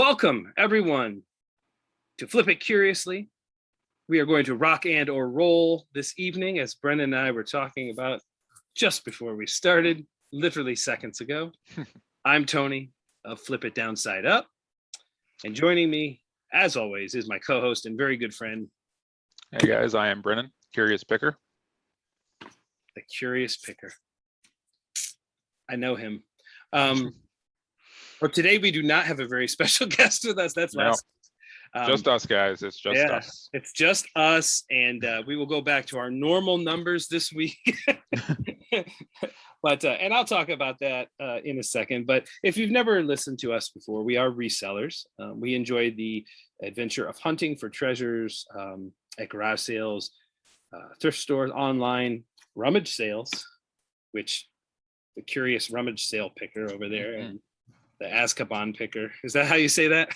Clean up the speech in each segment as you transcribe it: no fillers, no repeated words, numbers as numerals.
Welcome, everyone, to Flip It Curiously. We are going to rock and or roll this evening, as Brendan and I were talking about just before we started, literally seconds ago. I'm Tony of Flip It Downside Up, and joining me, as always, is my co-host and very good friend. Hey guys, I am Brennan, Curious Picker. The Curious Picker. I know him. But today we do not have a very special guest with us. That's last. Just us, guys. It's just us. It's just us, and we will go back to our normal numbers this week. But and I'll talk about that in a second. But if you've never listened to us before, we are resellers. We enjoy the adventure of hunting for treasures at garage sales, thrift stores, online, rummage sales, which the Curious Rummage Sale Picker over there, and the Azkaban Picker. Is that how you say that?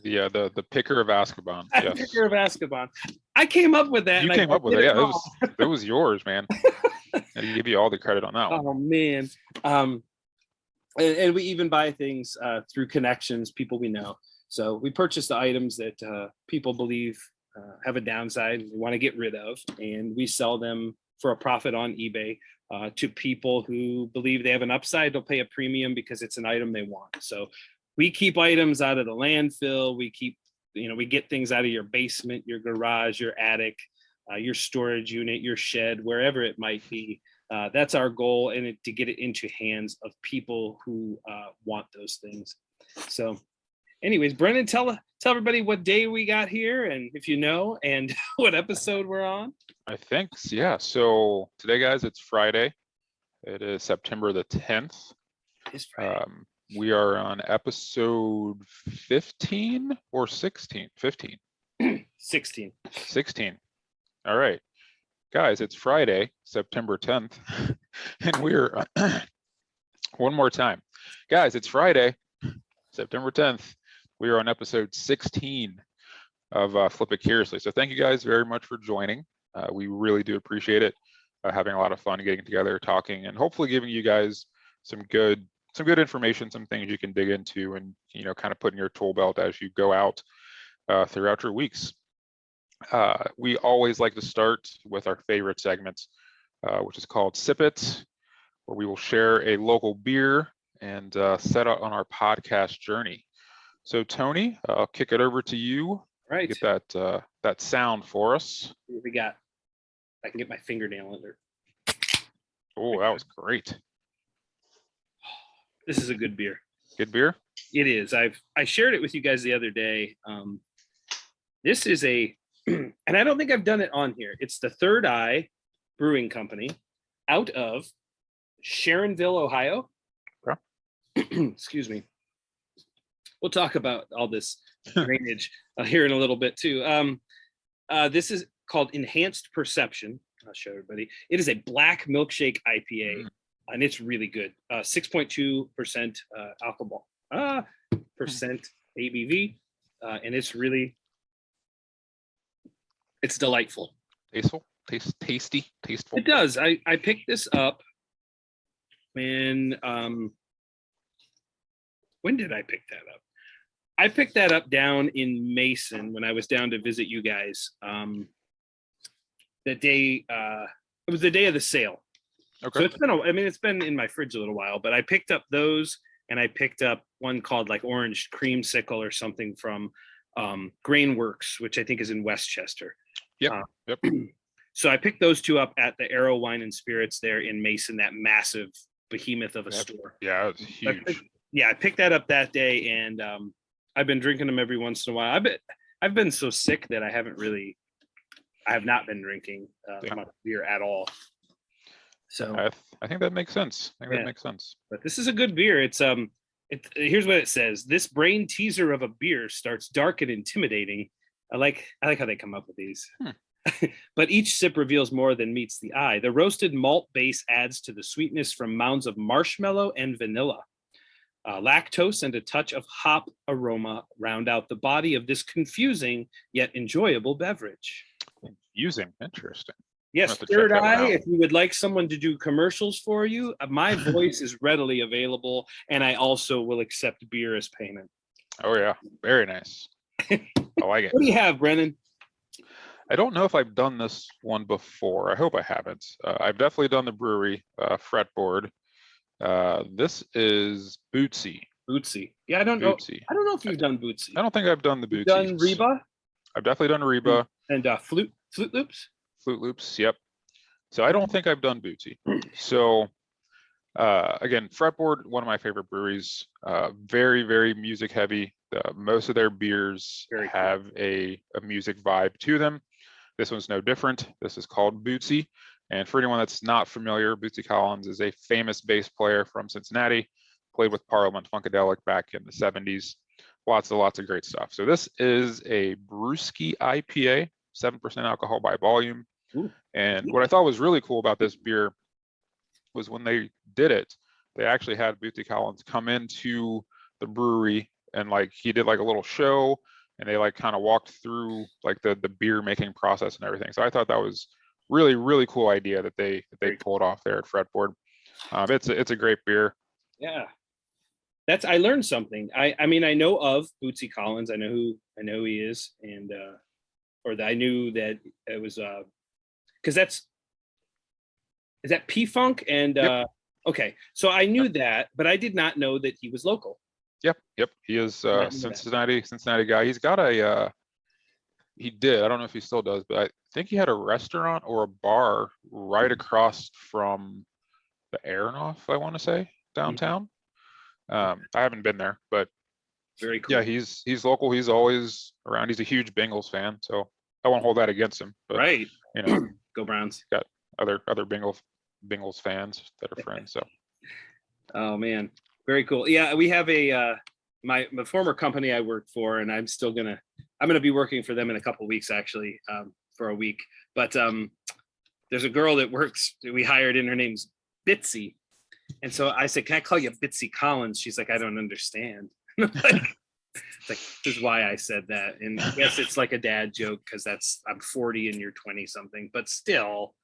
Yeah, the Picker of Azkaban. Yes. Picker of Azkaban. I came up with that. You came up with it. Yeah, it was yours, man. I give you all the credit on that one. Oh man. And we even buy things through connections, people we know. So we purchase the items that people believe have a downside and we want to get rid of, and we sell them for a profit on eBay to people who believe they have an upside. They'll pay a premium because it's an item they want. So we keep items out of the landfill. We keep, we get things out of your basement, your garage, your attic, your storage unit, your shed, wherever it might be. That's our goal, and to get it into hands of people who want those things. So anyways, Brendan, tell everybody what day we got here, and if you know, and what episode we're on. I think, yeah. So today, guys, it's Friday. It is September the 10th. It's Friday. We are on episode 15 or 16? 15. 16. 16. All right. Guys, it's Friday, September 10th. And we're, one more time. Guys, it's Friday, September 10th. We are on episode 16 of Flip It Curiously. So thank you guys very much for joining. We really do appreciate it. Having a lot of fun getting together, talking, and hopefully giving you guys some good information, some things you can dig into, and kind of put in your tool belt as you go out throughout your weeks. We always like to start with our favorite segment, which is called Sip It, where we will share a local beer and set out on our podcast journey. So Tony, I'll kick it over to you. Right. Get that sound for us. What we got? I can get my fingernail under. Oh, that was great. This is a good beer. Good beer? It is. I shared it with you guys the other day. This is and I don't think I've done it on here. It's the Third Eye Brewing Company out of Sharonville, Ohio. Okay. Excuse me. We'll talk about all this drainage here in a little bit too. This is called Enhanced Perception. I'll show everybody. It is a black milkshake IPA, and it's really good. 6.2% alcohol, percent ABV, and it's delightful. Tasty, tasteful. It does. I picked this up when did I pick that up? I picked that up down in Mason when I was down to visit you guys. That day, it was the day of the sale. Okay. So it's been in my fridge a little while, but I picked up those, and I picked up one called like Orange Creamsicle or something from Grainworks, which I think is in Westchester. Yep. So I picked those two up at the Arrow Wine and Spirits there in Mason, that massive behemoth of a store. Yeah, it's huge. I picked that up that day, and I've been drinking them every once in a while. I've been so sick that I have not been drinking much beer at all. So I think that makes sense. That makes sense. But this is a good beer. It's here's what it says. This brain teaser of a beer starts dark and intimidating. I like how they come up with these. But each sip reveals more than meets the eye. The roasted malt base adds to the sweetness from mounds of marshmallow and vanilla. Lactose and a touch of hop aroma round out the body of this confusing yet enjoyable beverage. Confusing, interesting. Yes, Third Eye, if you would like someone to do commercials for you, my voice is readily available, and I also will accept beer as payment. Oh yeah, very nice. I like it. What do you have, Brennan? I don't know if I've done this one before. I hope I haven't. I've definitely done the brewery fretboard. This is Bootsy. Bootsy. Yeah, I don't know. Bootsy. I don't know if you've done Bootsy. I don't think I've done the You've Bootsy. done Reba I've definitely done Reba. and Flute Loops. Flute Loops. Yep. So I don't think I've done Bootsy. So again, fretboard, one of my favorite breweries. Very, very music heavy. Most of their beers have a music vibe to them. This one's no different. This is called Bootsy. And for anyone that's not familiar, Bootsy Collins is a famous bass player from Cincinnati, played with Parliament Funkadelic back in the 70s. Lots of great stuff. So this is a Brewski IPA, 7% alcohol by volume. Ooh. And what I thought was really cool about this beer was when they did it, they actually had Bootsy Collins come into the brewery and like he did like a little show and they like kind of walked through like the beer making process and everything. So I thought that was really cool idea that they pulled off there at Fretboard. It's a great beer. Yeah. I learned something. I mean, I know of Bootsy Collins. I know who he is, and I knew that it was because is that P-Funk and Yep. Okay, so I knew that, but I did not know that he was local. Yep. He is Cincinnati guy. He's got he did, I don't know if he still does, but I think he had a restaurant or a bar right across from the Aronoff, I want to say, downtown. I haven't been there, but very cool. Yeah, he's local. He's always around. He's a huge Bengals fan, so I won't hold that against him. But, right. You know, go Browns. Got other Bengals fans that are friends. So. Oh man, very cool. Yeah, we have a my former company I worked for, and I'm gonna be working for them in a couple of weeks actually, for a week. But there's a girl that we hired, and her name's Bitsy. And so I said, "Can I call you Bootsy Collins?" She's like, "I don't understand." It's like, this is why I said that. And yes, it's like a dad joke because I'm 40 and you're 20 something, but still.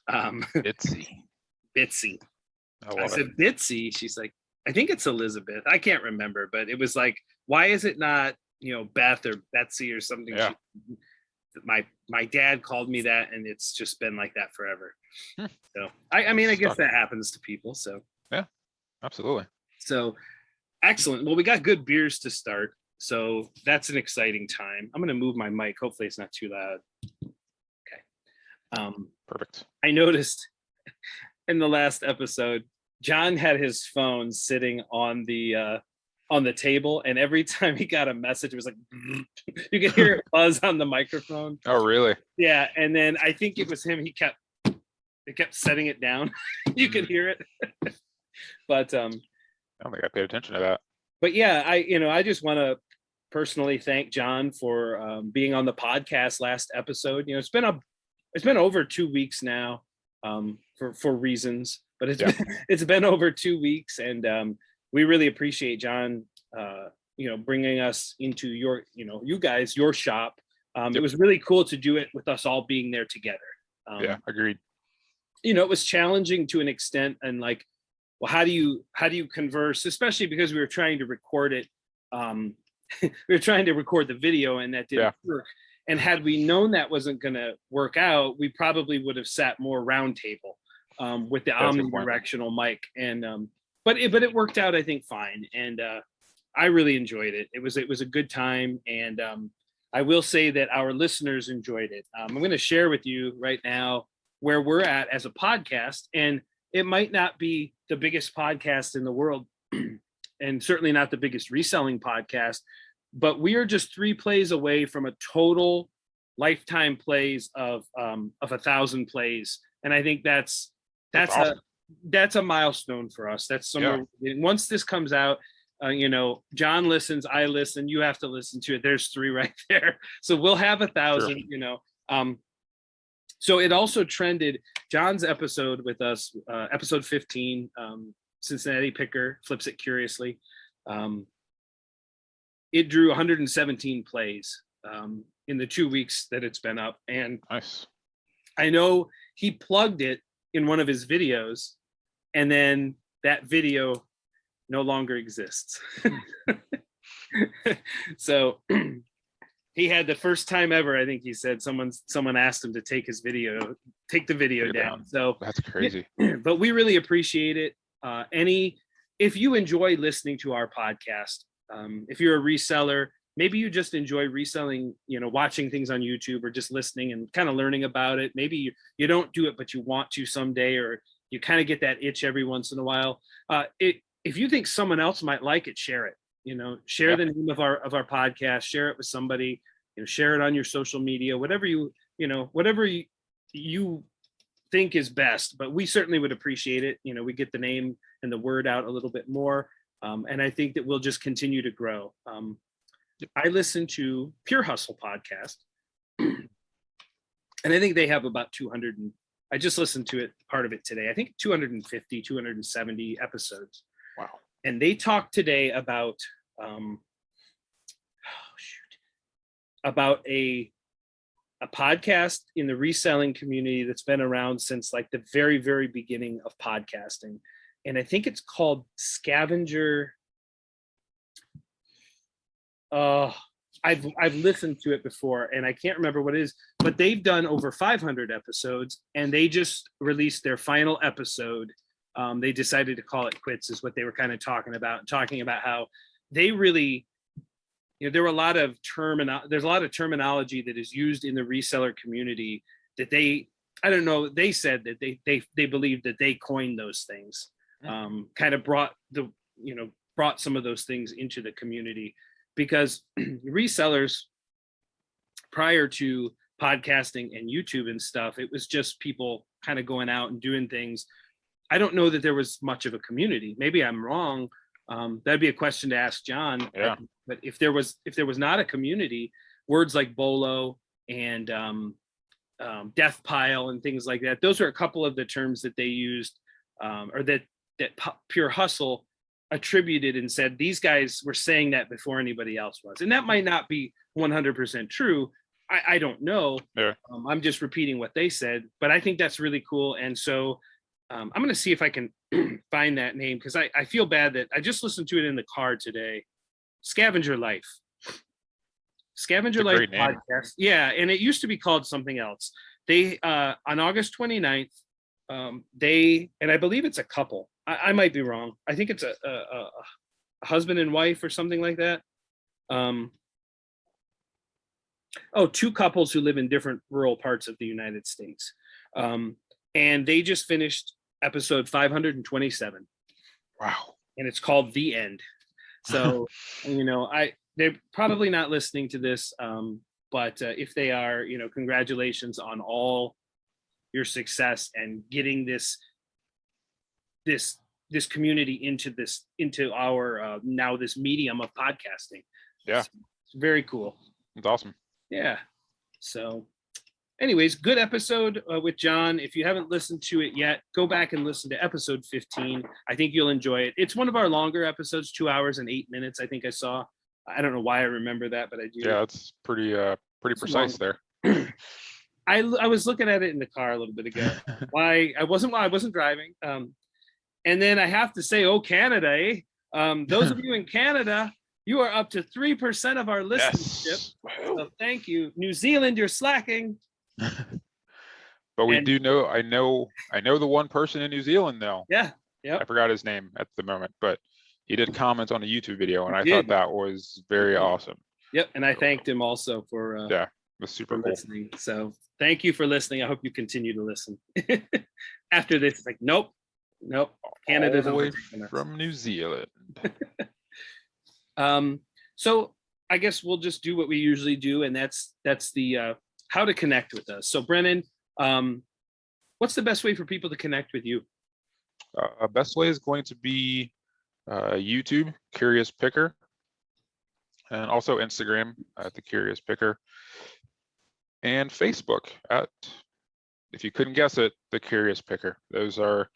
Bitsy. I said Bitsy. She's like, "I think it's Elizabeth." I can't remember, but it was like, why is it not, Beth or Betsy or something? Yeah. My dad called me that, and it's just been like that forever. So I mean, I guess that happens to people. So yeah, absolutely. So excellent. Well, we got good beers to start, so that's an exciting time. I'm going to move my mic. Hopefully, it's not too loud. Okay. Perfect. I noticed in the last episode, John had his phone sitting on the table, and every time he got a message, it was like you could hear it buzz on the microphone. Oh, really? Yeah, and then I think it was him. It kept setting it down. You could hear it. But I don't think I paid attention to that. But yeah, I just want to personally thank John for being on the podcast last episode. It's been over 2 weeks now, for reasons, but it's been over 2 weeks, and we really appreciate John, bringing us into your shop. It was really cool to do it with us all being there together. Yeah, agreed. It was challenging to an extent, and like, well, how do you converse, especially because we were trying to record it. We were trying to record the video, and that didn't work. And had we known that wasn't going to work out, we probably would have sat more roundtable with the omnidirectional mic. And but it worked out, I think, fine. And I really enjoyed it. It was a good time, and I will say that our listeners enjoyed it. I'm going to share with you right now where we're at as a podcast, and it might not be the biggest podcast in the world, and certainly not the biggest reselling podcast, but we are just 3 plays away from a total lifetime plays of 1,000 plays. And I think that's awesome. That's a milestone for us. That's somewhere once this comes out, John listens, I listen, you have to listen to it. There's 3 right there. So we'll have 1,000, sure. So it also trended John's episode with us, episode 15, Cincinnati Picker Flips It Curiously. It drew 117 plays in the 2 weeks that it's been up. And nice. I know he plugged it in one of his videos, and then that video no longer exists. So he had the first time ever, I think he said someone asked him to take the video Take it down. So That's crazy. but we really appreciate it. If you enjoy listening to our podcast, if you're a reseller, maybe you just enjoy reselling, watching things on YouTube or just listening and kind of learning about it. Maybe you don't do it, but you want to someday, or you kind of get that itch every once in a while. If you think someone else might like it, share it. Share the name of our podcast, share it with somebody, share it on your social media, whatever you think is best. But we certainly would appreciate it. We get the name and the word out a little bit more. And I think that we'll just continue to grow. I listen to Pure Hustle podcast, and I think they have about 200. I just listened to it, part of it today. I think 250, 270 episodes. Wow. And they talked today about a podcast in the reselling community that's been around since like the very, very beginning of podcasting. And I think it's called Scavenger. I've listened to it before and I can't remember what it is, but they've done over 500 episodes and they just released their final episode. They decided to call it quits, is what they were kind of talking about how they really, there were a lot of there's a lot of terminology that is used in the reseller community that they said that they believed that they coined those things, kind of brought some of those things into the community, because resellers prior to podcasting and YouTube and stuff, it was just people kind of going out and doing things. I don't know that there was much of a community. Maybe I'm wrong. That'd be a question to ask John. Yeah. But if there was not a community, words like Bolo and Death Pile and things like that, those are a couple of the terms that they used, or that Pure Hustle attributed and said these guys were saying that before anybody else was. And that might not be 100% true. I don't know. Yeah. I'm just repeating what they said, but I think that's really cool. And so I'm going to see if I can find that name, because I feel bad that I just listened to it in the car today. Scavenger Life podcast. Yeah. And it used to be called something else. They, on August 29th, and I believe it's a couple. I might be wrong. I think it's a husband and wife or something like that. Two couples who live in different rural parts of the United States. And they just finished episode 527. Wow. And it's called The End. So, they're probably not listening to this, but if they are, congratulations on all your success and getting this community into our now this medium of podcasting. Yeah. It's very cool. It's awesome. Yeah. So anyways, good episode with John. If you haven't listened to it yet, go back and listen to episode 15. I think you'll enjoy it. It's one of our longer episodes, 2 hours and 8 minutes. I think I saw. I don't know why I remember that, but I do. Yeah, it's pretty precise there. I was looking at it in the car a little bit ago. I wasn't driving. And then I have to say, oh, Canada, eh? Those of you in Canada, you are up to 3% of our listenership. Yes. So thank you. New Zealand, you're slacking. But we do know, I know the one person in New Zealand though. Yeah. Yeah. I forgot his name at the moment, but he did comment on a YouTube video and I did. thought that was very awesome. Yep. And I thanked him also for it was super cool. listening. So thank you for listening. I hope you continue to listen. After this, it's like, nope. Canada's all the way from New Zealand. So I guess we'll just do what we usually do, and that's the how to connect with us. So Brennan, what's the best way for people to connect with you? Best way is going to be YouTube, Curious Picker, and also Instagram at the Curious Picker, and Facebook at, if you couldn't guess it, the Curious Picker. Those are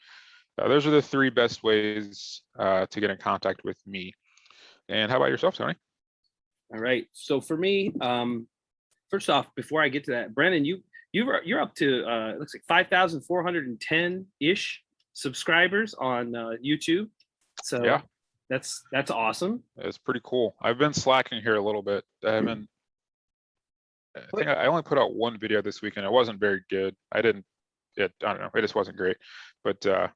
the three best ways to get in contact with me. And how about yourself, Tony? All right. So for me, first off, before I get to that, Brennan, you're up to it looks like 5,410 ish subscribers on YouTube. So yeah, That's awesome. It's pretty cool. I've been slacking here a little bit. I think I only put out one video this weekend. It wasn't very good. I don't know. It just wasn't great. But I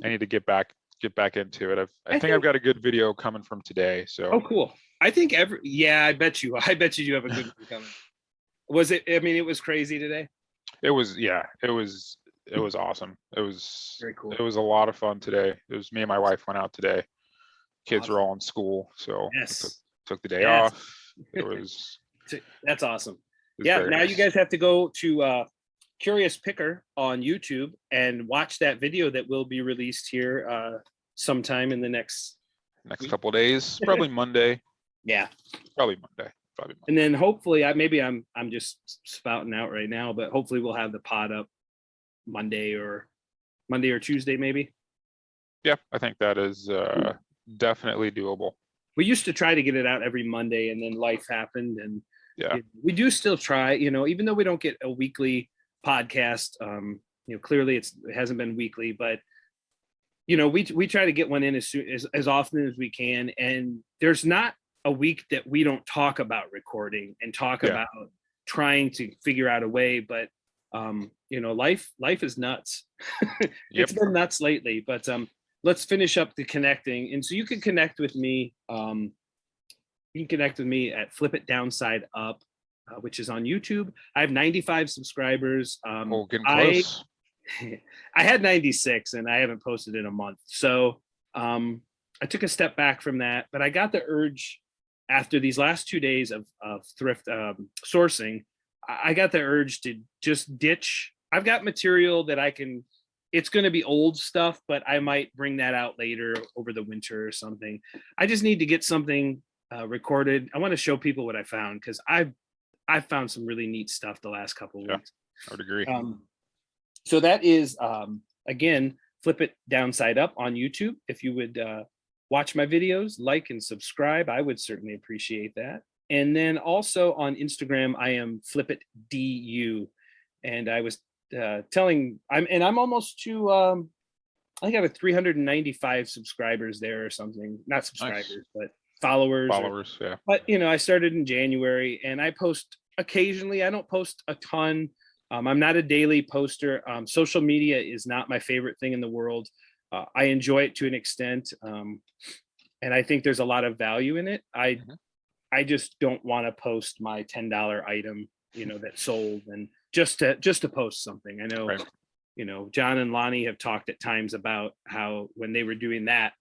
need to get back into it. I think I've got a good video coming from today. So. Oh, cool. I think I bet you do have a good one coming. Was it? I mean, it was crazy today. It was awesome. It was very cool. It was a lot of fun today. It was me and my wife went out today. Kids were all in school, so yes. took the day off. It was that's awesome. Yeah, now nice. You guys have to go to Curious Picker on YouTube and watch that video that will be released here sometime in the next couple of days, probably Monday. Yeah, probably Monday. And then hopefully, maybe I'm just spouting out right now, but hopefully we'll have the pod up Monday or Tuesday, maybe. Yeah, I think that is definitely doable. We used to try to get it out every Monday, and then life happened, and yeah, we do still try. Even though we don't get a weekly podcast, clearly it hasn't been weekly, but we try to get one in as often as we can, and there's not a week that we don't talk about recording and talk about trying to figure out a way, but life is nuts. It's been nuts lately, but let's finish up the connecting. And so you can connect with me. You can connect with me at Flip It Downside Up, which is on YouTube. I have 95 subscribers. Getting close. I had 96 and I haven't posted in a month. So I took a step back from that, but I got the urge after these last 2 days of thrift sourcing. I got the urge to just ditch. I've got material that it's going to be old stuff, but I might bring that out later over the winter or something. I just need to get something recorded. I want to show people what I found, because I've found some really neat stuff the last couple of weeks. I would agree. So that is, again, Flip It Downside Up on YouTube. If you would watch my videos, like and subscribe, I would certainly appreciate that. And then also on Instagram, I am Flip It DU. And I was I'm almost to, I think I have 395 subscribers there or something. Not subscribers, nice. But followers. Yeah. But, I started in January, and I post occasionally. I don't post a ton. I'm not a daily poster. Social media is not my favorite thing in the world. I enjoy it to an extent. And I think there's a lot of value in it. I just don't want to post my $10 item, that sold, and just to post something. I know, right. John and Lonnie have talked at times about how when they were doing that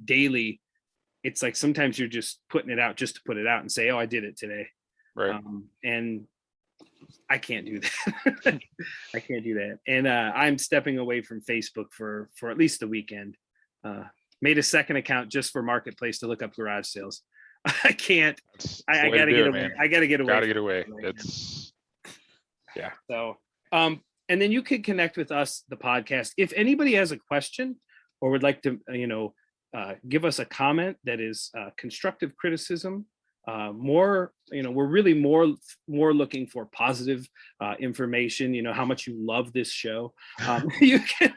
daily, it's like sometimes you're just putting it out just to put it out and say, oh, I did it today. Right. And I can't do that. I can't do that. And I'm stepping away from Facebook for at least the weekend. Made a second account just for Marketplace to look up garage sales. I can't. I gotta get away. I gotta get away. Gotta get away. It's yeah. So and then you can connect with us, the podcast. If anybody has a question or would like to, give us a comment that is constructive criticism. We're really more looking for positive information. How much you love this show. You can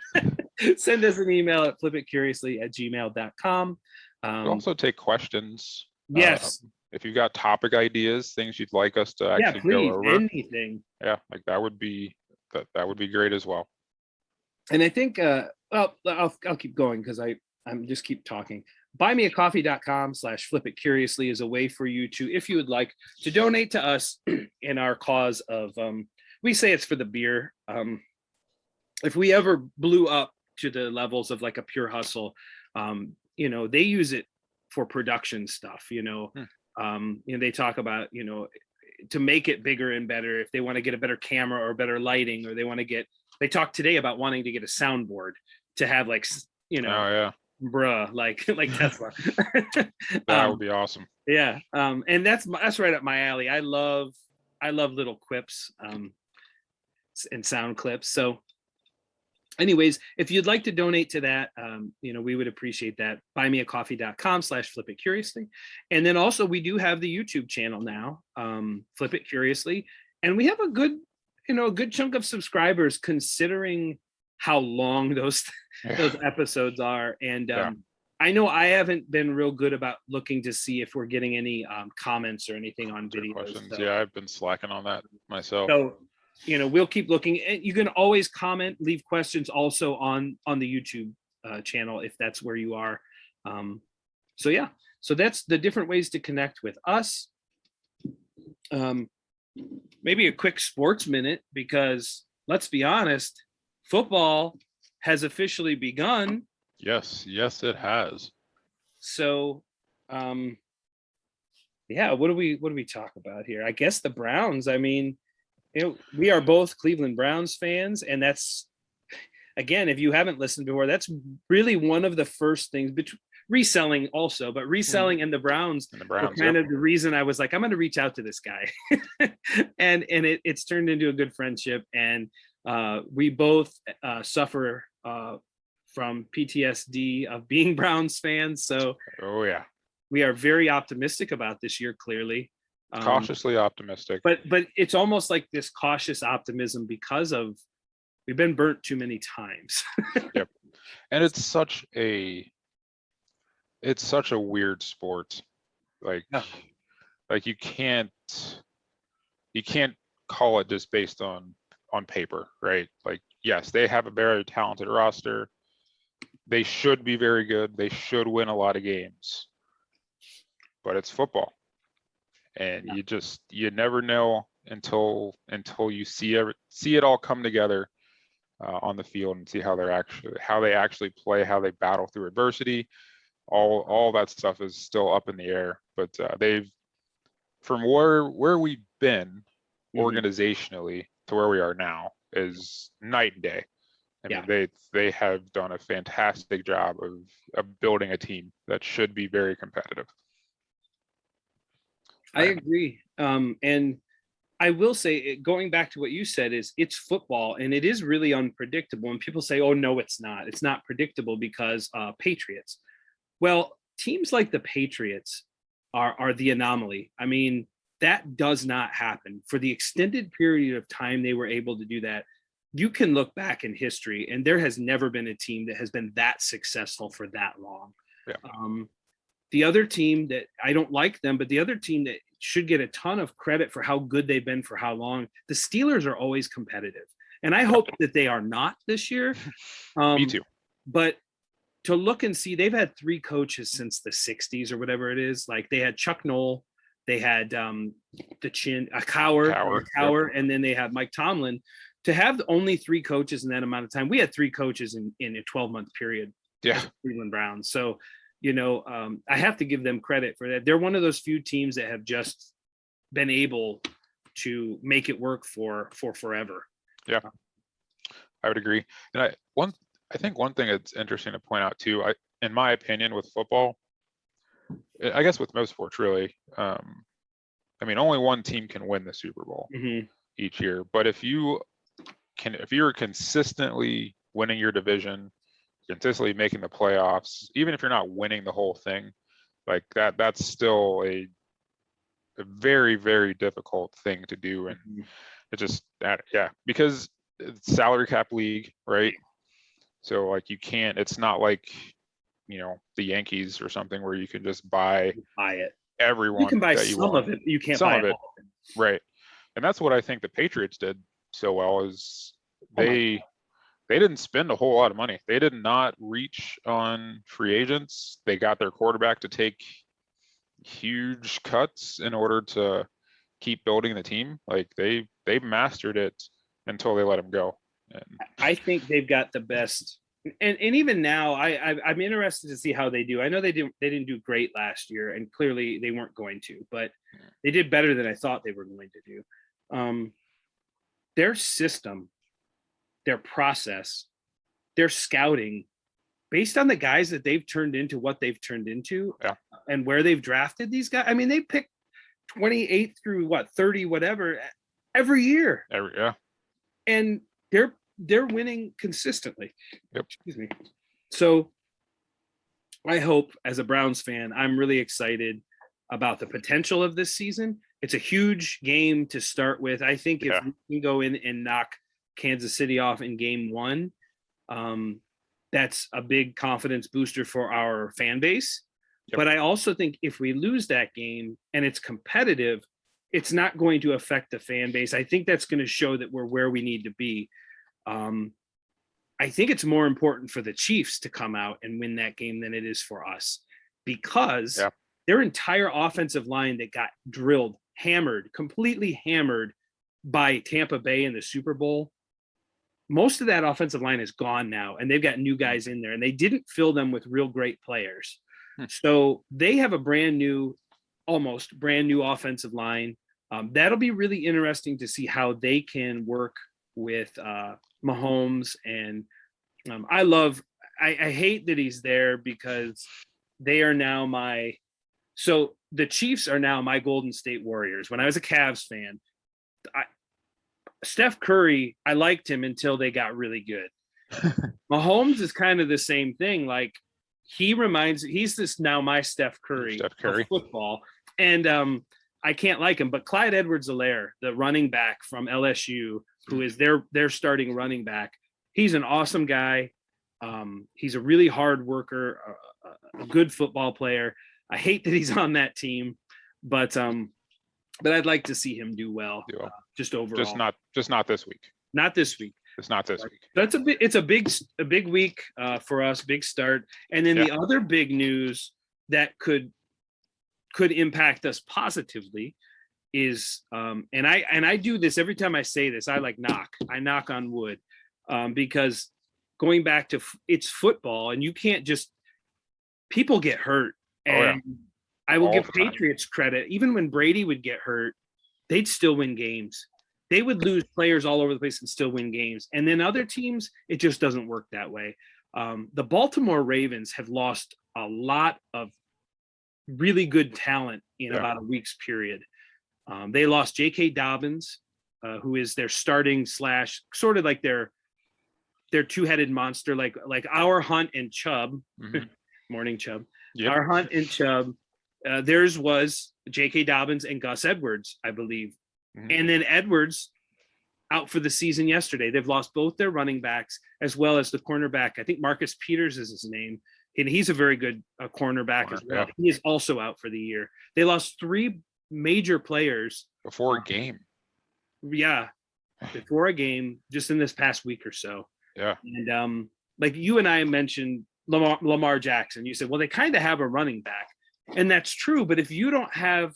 send us an email at flipitcuriously@gmail.com. Also take questions. Yes. If you've got topic ideas, things you'd like us to actually go over. Anything. Yeah, like that would be great as well. And I think I'll keep going because I'm just keep talking. Buymeacoffee.com/flipitcuriously is a way for you to, if you would like, to donate to us in our cause of, we say it's for the beer. If we ever blew up to the levels of like a Pure Hustle, they use it for production stuff, they talk about, to make it bigger and better, if they want to get a better camera or better lighting, or they talked today about wanting to get a soundboard to have like, oh yeah, bruh, like Tesla. That would be awesome. Yeah. And that's right up my alley. I love little quips and sound clips. So anyways, if you'd like to donate to that, we would appreciate that. Buymeacoffee.com/flipitcuriously. And then also we do have the YouTube channel now, Flip It Curiously. And we have a good chunk of subscribers, considering how long those Yeah. episodes are. And Yeah. I know I haven't been real good about looking to see if we're getting any comments or anything on Good videos. questions. So, Yeah, I've been slacking on that myself. so we'll keep looking. And you can always comment, leave questions also on the YouTube channel if that's where you are. So yeah, so that's the different ways to connect with us. Maybe a quick sports minute, because let's be honest, football has officially begun. Yes, it has. So yeah, what do we talk about here? I guess the Browns. I mean, we are both Cleveland Browns fans, and that's, again, if you haven't listened before, that's really one of the first things, reselling also, but reselling and the Browns, And the were Browns, kind yep. of the reason I was like, I'm going to reach out to this guy. and it's turned into a good friendship. And we both suffer from PTSD of being Browns fans. So Oh yeah. we are very optimistic about this year, clearly. Cautiously optimistic. But it's almost like this cautious optimism because of we've been burnt too many times. Yep. And it's such a weird sport. Like Yeah. like you can't call it just based on paper, right? Like, yes, they have a very talented roster. They should be very good. They should win a lot of games. But it's football. And you never know until you see it all come together on the field, and see how they actually play, how they battle through adversity. All that stuff is still up in the air. But they've, from where we've been organizationally to where we are now, is night and day. I mean, they have done a fantastic job of building a team that should be very competitive. I agree. And I will say, going back to what you said, is it's football and it is really unpredictable. And people say, oh, no, it's not. It's not predictable because Patriots. Well, teams like the Patriots are the anomaly. I mean, that does not happen. For the extended period of time they were able to do that, you can look back in history, and there has never been a team that has been that successful for that long. Yeah. The other team that I don't like them, but the other team that should get a ton of credit for how good they've been for how long, the Steelers are always competitive. And I hope that they are not this year. Me too. But to look and see, they've had 3 coaches since the 60s or whatever it is. Like, they had Chuck Noll, they had Cowher, Yep. and then they had Mike Tomlin. To have only 3 coaches in that amount of time, we had 3 coaches in a 12-month period. Yeah. Cleveland Browns. So, I have to give them credit for that. They're one of those few teams that have just been able to make it work for forever. Yeah, I would agree. And I think one thing that's interesting to point out too, in my opinion, with football, I guess with most sports really, I mean, only one team can win the Super Bowl each year. But if you're consistently winning your division, consistently making the playoffs, even if you're not winning the whole thing, like that's still a very, very difficult thing to do. And it just, because it's salary cap league, right? So like it's not like, the Yankees or something where you can just buy it. Everyone you can buy that you some want. of it. You can't Some buy of it. all of it. Right. And that's what I think the Patriots did so well, is they didn't spend a whole lot of money. They did not reach on free agents. They got their quarterback to take huge cuts in order to keep building the team. Like they mastered it until they let him go. And I think they've got the best. And even now, I'm interested to see how they do. I know they didn't do great last year, and clearly they weren't going to, but they did better than I thought they were going to do. Their system, their process, their scouting, based on the guys that they've turned into what they've turned into, and where they've drafted these guys. I mean, they picked 28 through 30, whatever, every year. And they're winning consistently. Excuse me. So I hope, as a Browns fan, I'm really excited about the potential of this season. It's a huge game to start with. I think if we can go in and knock Kansas City off in game 1, That's a big confidence booster for our fan base. Yep. But I also think if we lose that game and it's competitive, it's not going to affect the fan base. I think that's going to show that we're where we need to be. I think it's more important for the Chiefs to come out and win that game than it is for us, because their entire offensive line that got drilled, hammered, completely hammered by Tampa Bay in the Super Bowl, most of that offensive line is gone now, and they've got new guys in there, and they didn't fill them with real great players. So they have a almost brand new offensive line. That'll be really interesting to see how they can work with Mahomes. And I hate that he's there, because they are now the Chiefs are now my Golden State Warriors. When I was a Cavs fan, Steph Curry, I liked him until they got really good. Mahomes is kind of the same thing. Like, he's this now my Steph Curry of football. And I can't like him, but Clyde Edwards-Helaire, the running back from LSU, who is their starting running back, he's an awesome guy. He's a really hard worker, a good football player. I hate that he's on that team, but I'd like to see him do well. Just overall. Just not this week. Not this week. It's not this week. It's a big week for us, big start. And then the other big news that could impact us positively is and I do this every time I say this. I knock on wood, because going back to it's football, and you can't just, people get hurt. And I will give Patriots credit. Even when Brady would get hurt, they'd still win games. They would lose players all over the place and still win games. And then other teams, it just doesn't work that way. The Baltimore Ravens have lost a lot of really good talent in about a week's period. They lost J.K. Dobbins, who is their starting / sort of like their two-headed monster, like our Hunt and Chubb. Morning, Chubb. Yep. Our Hunt and Chubb. Theirs was J.K. Dobbins and Gus Edwards, I believe. And then Edwards out for the season yesterday. They've lost both their running backs as well as the cornerback. I think Marcus Peters is his name, and he's a very good cornerback as well. He is also out for the year. They lost 3 major players before a game. Yeah, before a game, just in this past week or so. Yeah. And like you and I mentioned Lamar Jackson, you said, well, they kind of have a running back, and that's true. But if you don't have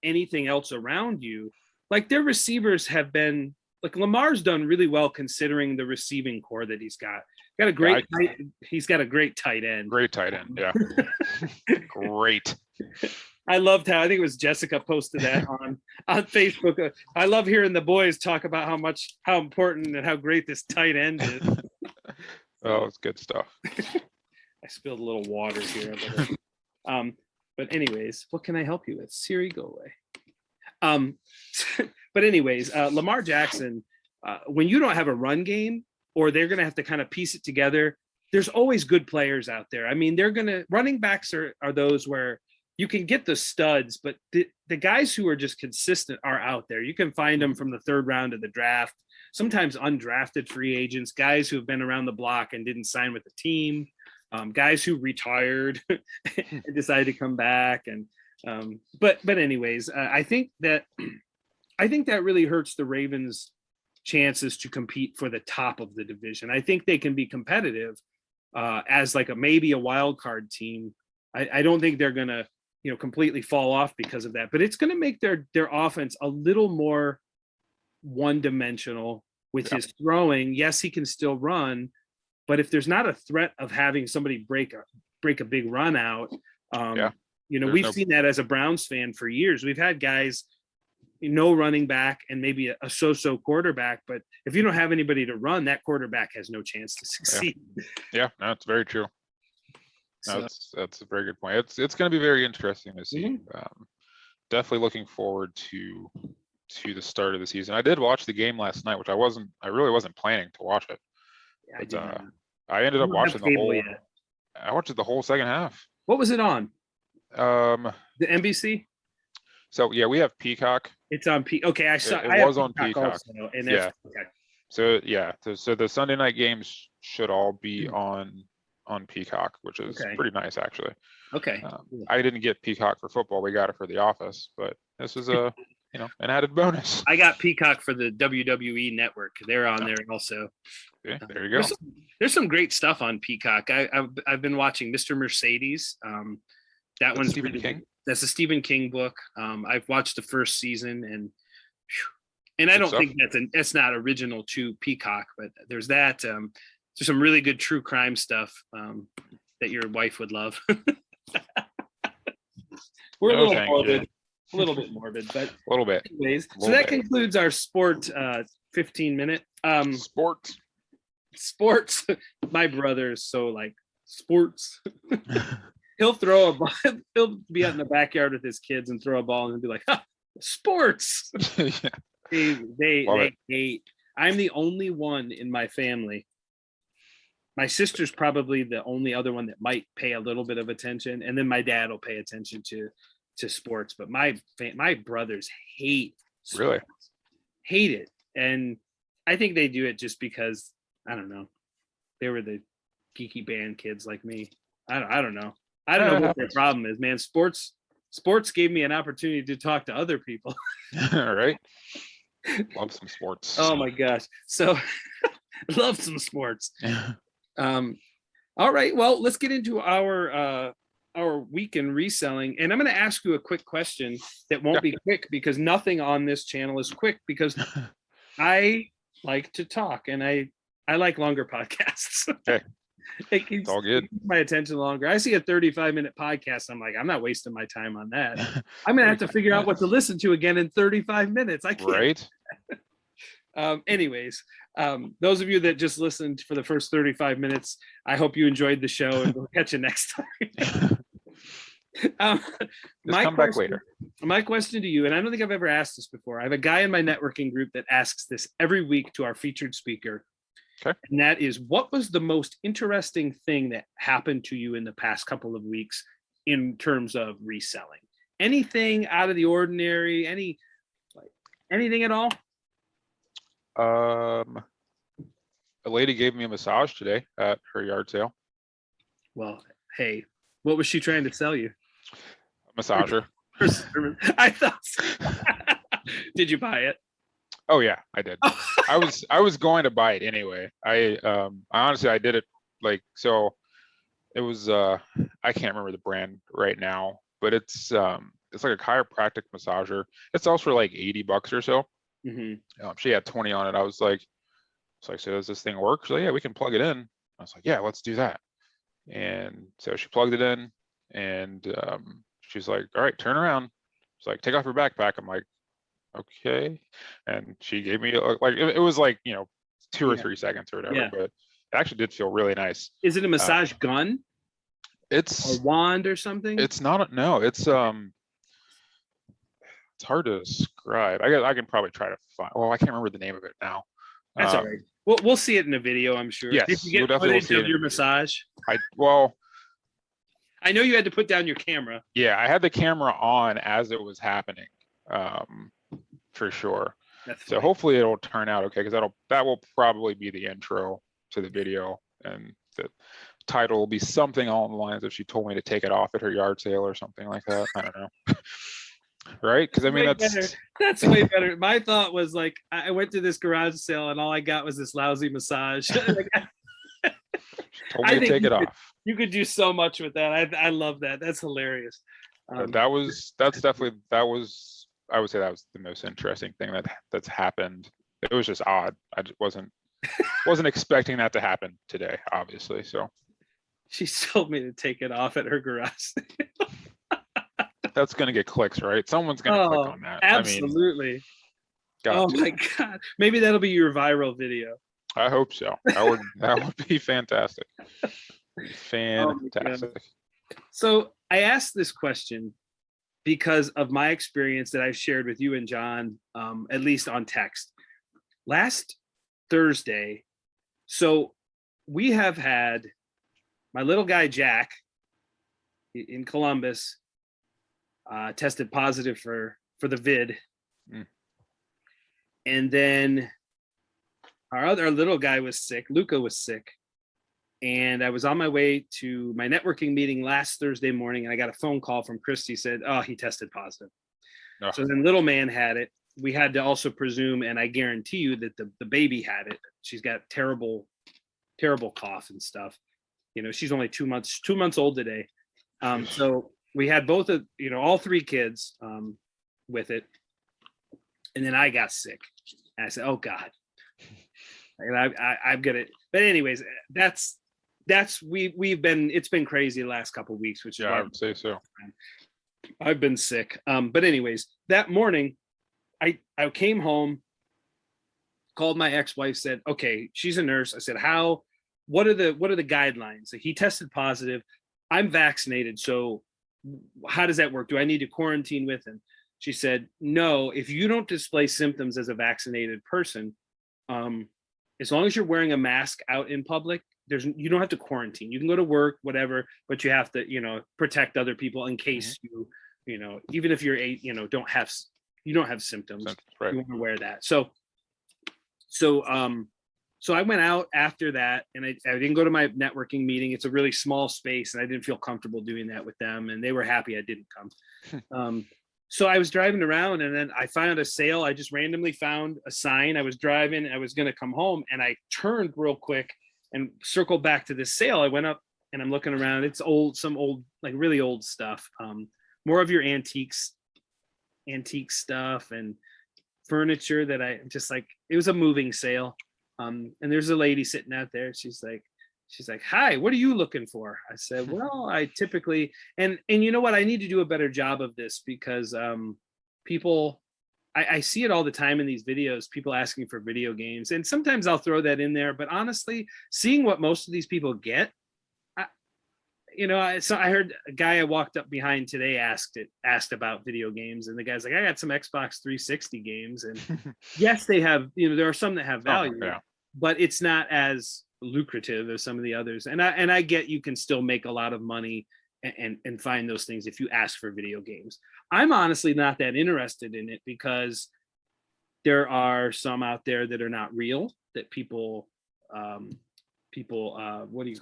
anything else around you, like their receivers have been, like Lamar's done really well considering the receiving core that he's got. He's got a great tight end. Great tight end, yeah. Great. I loved how, I think it was Jessica posted that on Facebook. I love hearing the boys talk about how important and how great this tight end is. Oh, it's good stuff. I spilled a little water here. But anyways, what can I help you with? Siri, go away. But anyways, Lamar Jackson, when you don't have a run game, or they're going to have to kind of piece it together, there's always good players out there. I mean, running backs are those where you can get the studs, but the guys who are just consistent are out there. You can find them from the 3rd round of the draft, sometimes undrafted free agents, guys who have been around the block and didn't sign with the team, guys who retired and decided to come back. And but anyways, I think that really hurts the Ravens' chances to compete for the top of the division. I think they can be competitive as like maybe a wild card team. I don't think they're gonna completely fall off because of that, but it's gonna make their offense a little more one-dimensional with his throwing. Yes, he can still run, but if there's not a threat of having somebody break a big run out, we've seen that as a Browns fan for years. We've had guys, no running back and maybe a so-so quarterback, but if you don't have anybody to run, that quarterback has no chance to succeed. Yeah, that's very true. That's a very good point. It's going to be very interesting to see. Definitely looking forward to the start of the season. I did watch the game last night, which I really wasn't planning to watch it. But, I ended up watching the whole. I watched it the whole second half. What was it on? The NBC. So yeah, we have Peacock, It's on P. Okay, I saw. It I have was on Peacock. also, and Yeah. that's okay. So yeah, so the Sunday night games should all be Mm. on Peacock, which is Okay. pretty nice actually. Okay. Cool. I didn't get Peacock for football; we got it for The Office, but this is a an added bonus. I got Peacock for the WWE network. They're on there also. Okay, there you go. There's some great stuff on Peacock. I've been watching Mr. Mercedes. That one's Stephen really King? good. That's a Stephen King book. I've watched the first season, and I Good don't stuff. think that's not original to Peacock, but there's that. There's some really good true crime stuff that your wife would love. We're a No, little thank morbid, you. a little bit morbid, but A little bit. anyways. So Little that bit. concludes our sport 15-minute. Sports. Sports. My brother is so like sports. He'll throw a ball. He'll be out in the backyard with his kids and throw a ball and be like, "Ha, sports." Yeah. They Love it. hate. I'm the only one in my family. My sister's probably the only other one that might pay a little bit of attention, and then my dad will pay attention to sports. But my brothers hate sports. Really? Hate it, and I think they do it just because I don't know. They were the geeky band kids like me. I don't know. I don't know what their problem is, man. Sports gave me an opportunity to talk to other people. All right. Love some sports. Oh my gosh. So love some sports. All right. Well, let's get into our week in reselling. And I'm going to ask you a quick question that won't be quick because nothing on this channel is quick because I like to talk and I like longer podcasts. Okay. It keeps all good. my attention longer. I see a 35-minute podcast. I'm like, I'm not wasting my time on that. I'm going to have to figure out what to listen to again in 35 minutes. I can't. Right. Anyways, those of you that just listened for the first 35 minutes, I hope you enjoyed the show and we'll catch you next time. Come back later. My question to you, and I don't think I've ever asked this before. I have a guy in my networking group that asks this every week to our featured speaker. Okay. And that is, what was the most interesting thing that happened to you in the past couple of weeks in terms of reselling? Anything out of the ordinary? Anything at all? A lady gave me a massage today at her yard sale. Well, hey, what was she trying to sell you? A massager. I thought so. Did you buy it? Oh yeah, I did. I was going to buy it anyway. I honestly I did it like so. It was I can't remember the brand right now, but it's like a chiropractic massager. It sells for like $80 or so. Mm-hmm. She had 20 on it. I was like, so does this thing work? She's like, yeah, we can plug it in. I was like, yeah, let's do that. And so she plugged it in, and she's like, all right, turn around. She's like, take off your backpack. I'm like, okay. And she gave me like it was like 2 or 3 seconds or whatever, but it actually did feel really nice. Is it a massage gun? It's a wand or something? It's not. No, it's hard to describe. I can probably try to find. Well, I can't remember the name of it now. That's all right. We'll see it in a video, I'm sure. Yes, Did you you'll get definitely footage see it of your massage? I know you had to put down your camera. Yeah, I had the camera on as it was happening, for sure. That's so funny. Hopefully it'll turn out okay, because that will probably be the intro to the video, and the title will be something along the lines of she told me to take it off at her yard sale or something like that. I don't know. Right? Because I mean that's way better. My thought was like, I went to this garage sale and all I got was this lousy massage. Told me to take it off. You could do so much with that. I love that. That's hilarious. I would say that was the most interesting thing that's happened. It was just odd. I just wasn't expecting that to happen today, obviously. So she told me to take it off at her garage. That's gonna get clicks, right? Someone's gonna click on that. Absolutely. Oh my God. Maybe that'll be your viral video. I hope so. That would be fantastic. Fantastic. So I asked this question because of my experience that I've shared with you and John, at least on text. Last Thursday, so we have had my little guy Jack in Columbus tested positive for the vid, Mm. And then our little guy was sick. Luca was sick. And I was on my way to my networking meeting last Thursday morning, and I got a phone call from Christy, said, oh, he tested positive. Oh. So then little man had it. We had to also presume, and I guarantee you that the baby had it. She's got terrible cough and stuff. You know, she's only 2 months old today. So we had both of, all three kids with it. And then I got sick. And I said, oh God. And I've got it. But anyways, it's been crazy the last couple of weeks, which is Yeah, I would say so. I've been sick. But anyways, that morning I came home, called my ex-wife, said, okay, she's a nurse. I said, what are the guidelines? So he tested positive. I'm vaccinated. So how does that work? Do I need to quarantine with him? She said, no, if you don't display symptoms as a vaccinated person, as long as you're wearing a mask out in public, you don't have to quarantine. You can go to work, whatever, but you have to, protect other people in case even if you're don't have symptoms, right. You want to wear that. So I went out after that, and I didn't go to my networking meeting. It's a really small space, and I didn't feel comfortable doing that with them, and they were happy I didn't come. So I was driving around, and then I found a sale. I just randomly found a sign. I was driving, I was going to come home, and I turned real quick and circled back to this sale. I went up, and I'm looking around. It's some old, like really old stuff. More of your antique stuff and furniture that I just like. It was a moving sale. And there's a lady sitting out there. She's like, hi, what are you looking for? I said, well, I typically, and you know what? I need to do a better job of this because people, I see it all the time in these videos, people asking for video games. And sometimes I'll throw that in there. But honestly, seeing what most of these people get, so I heard a guy I walked up behind today asked about video games, and the guy's like, I got some Xbox 360 games, and yes, they have, there are some that have value, but it's not as lucrative as some of the others. And I get you can still make a lot of money and find those things if you ask for video games. I'm honestly not that interested in it because there are some out there that are not real, that people what do you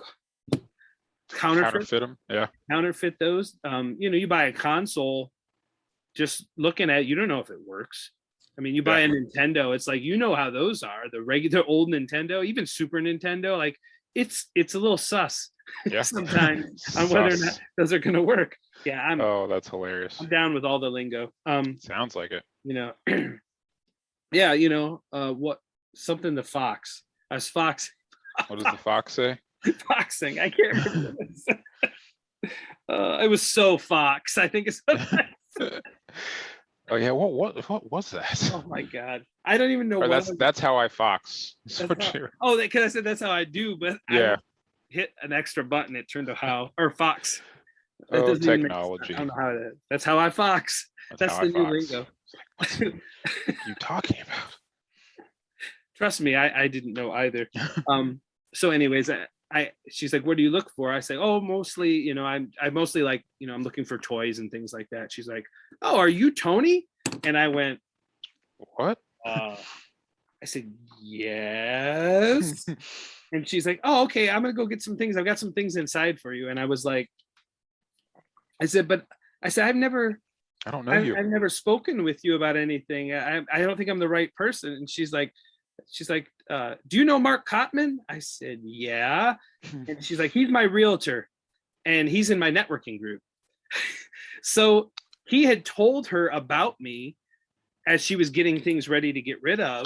counterfeit them. Yeah, counterfeit those. You buy a console, just looking at it, you don't know if it works. I mean, you buy a Nintendo, it's like, how those are, the regular old Nintendo, even Super Nintendo, like it's a little sus sometimes on whether or not those are going to work. Yeah. Oh, that's hilarious. I'm down with all the lingo. Sounds like it. Yeah. What, something the fox. I was fox. What does the fox say? Foxing. I can't remember. It was so fox, I think it's. Oh yeah, what was that? Oh my God, I don't even know. That's how I fox. Because I said that's how I do, but I hit an extra button. It turned to how or fox. That technology. I don't know how to. That's how I fox. That's the new lingo. What are you talking about? Trust me, I didn't know either. So, anyways, she's like, what do you look for? I say, oh, mostly, I mostly like, I'm looking for toys and things like that. She's like, oh, are you Tony? And I went, what? I said, yes. And she's like, oh, okay, I'm going to go get some things. I've got some things inside for you. And I was like, I said, I've never spoken with you about anything. I don't think I'm the right person. And she's like, do you know Mark Kottman? I said, yeah. And she's like, he's my realtor and he's in my networking group. So he had told her about me as she was getting things ready to get rid of.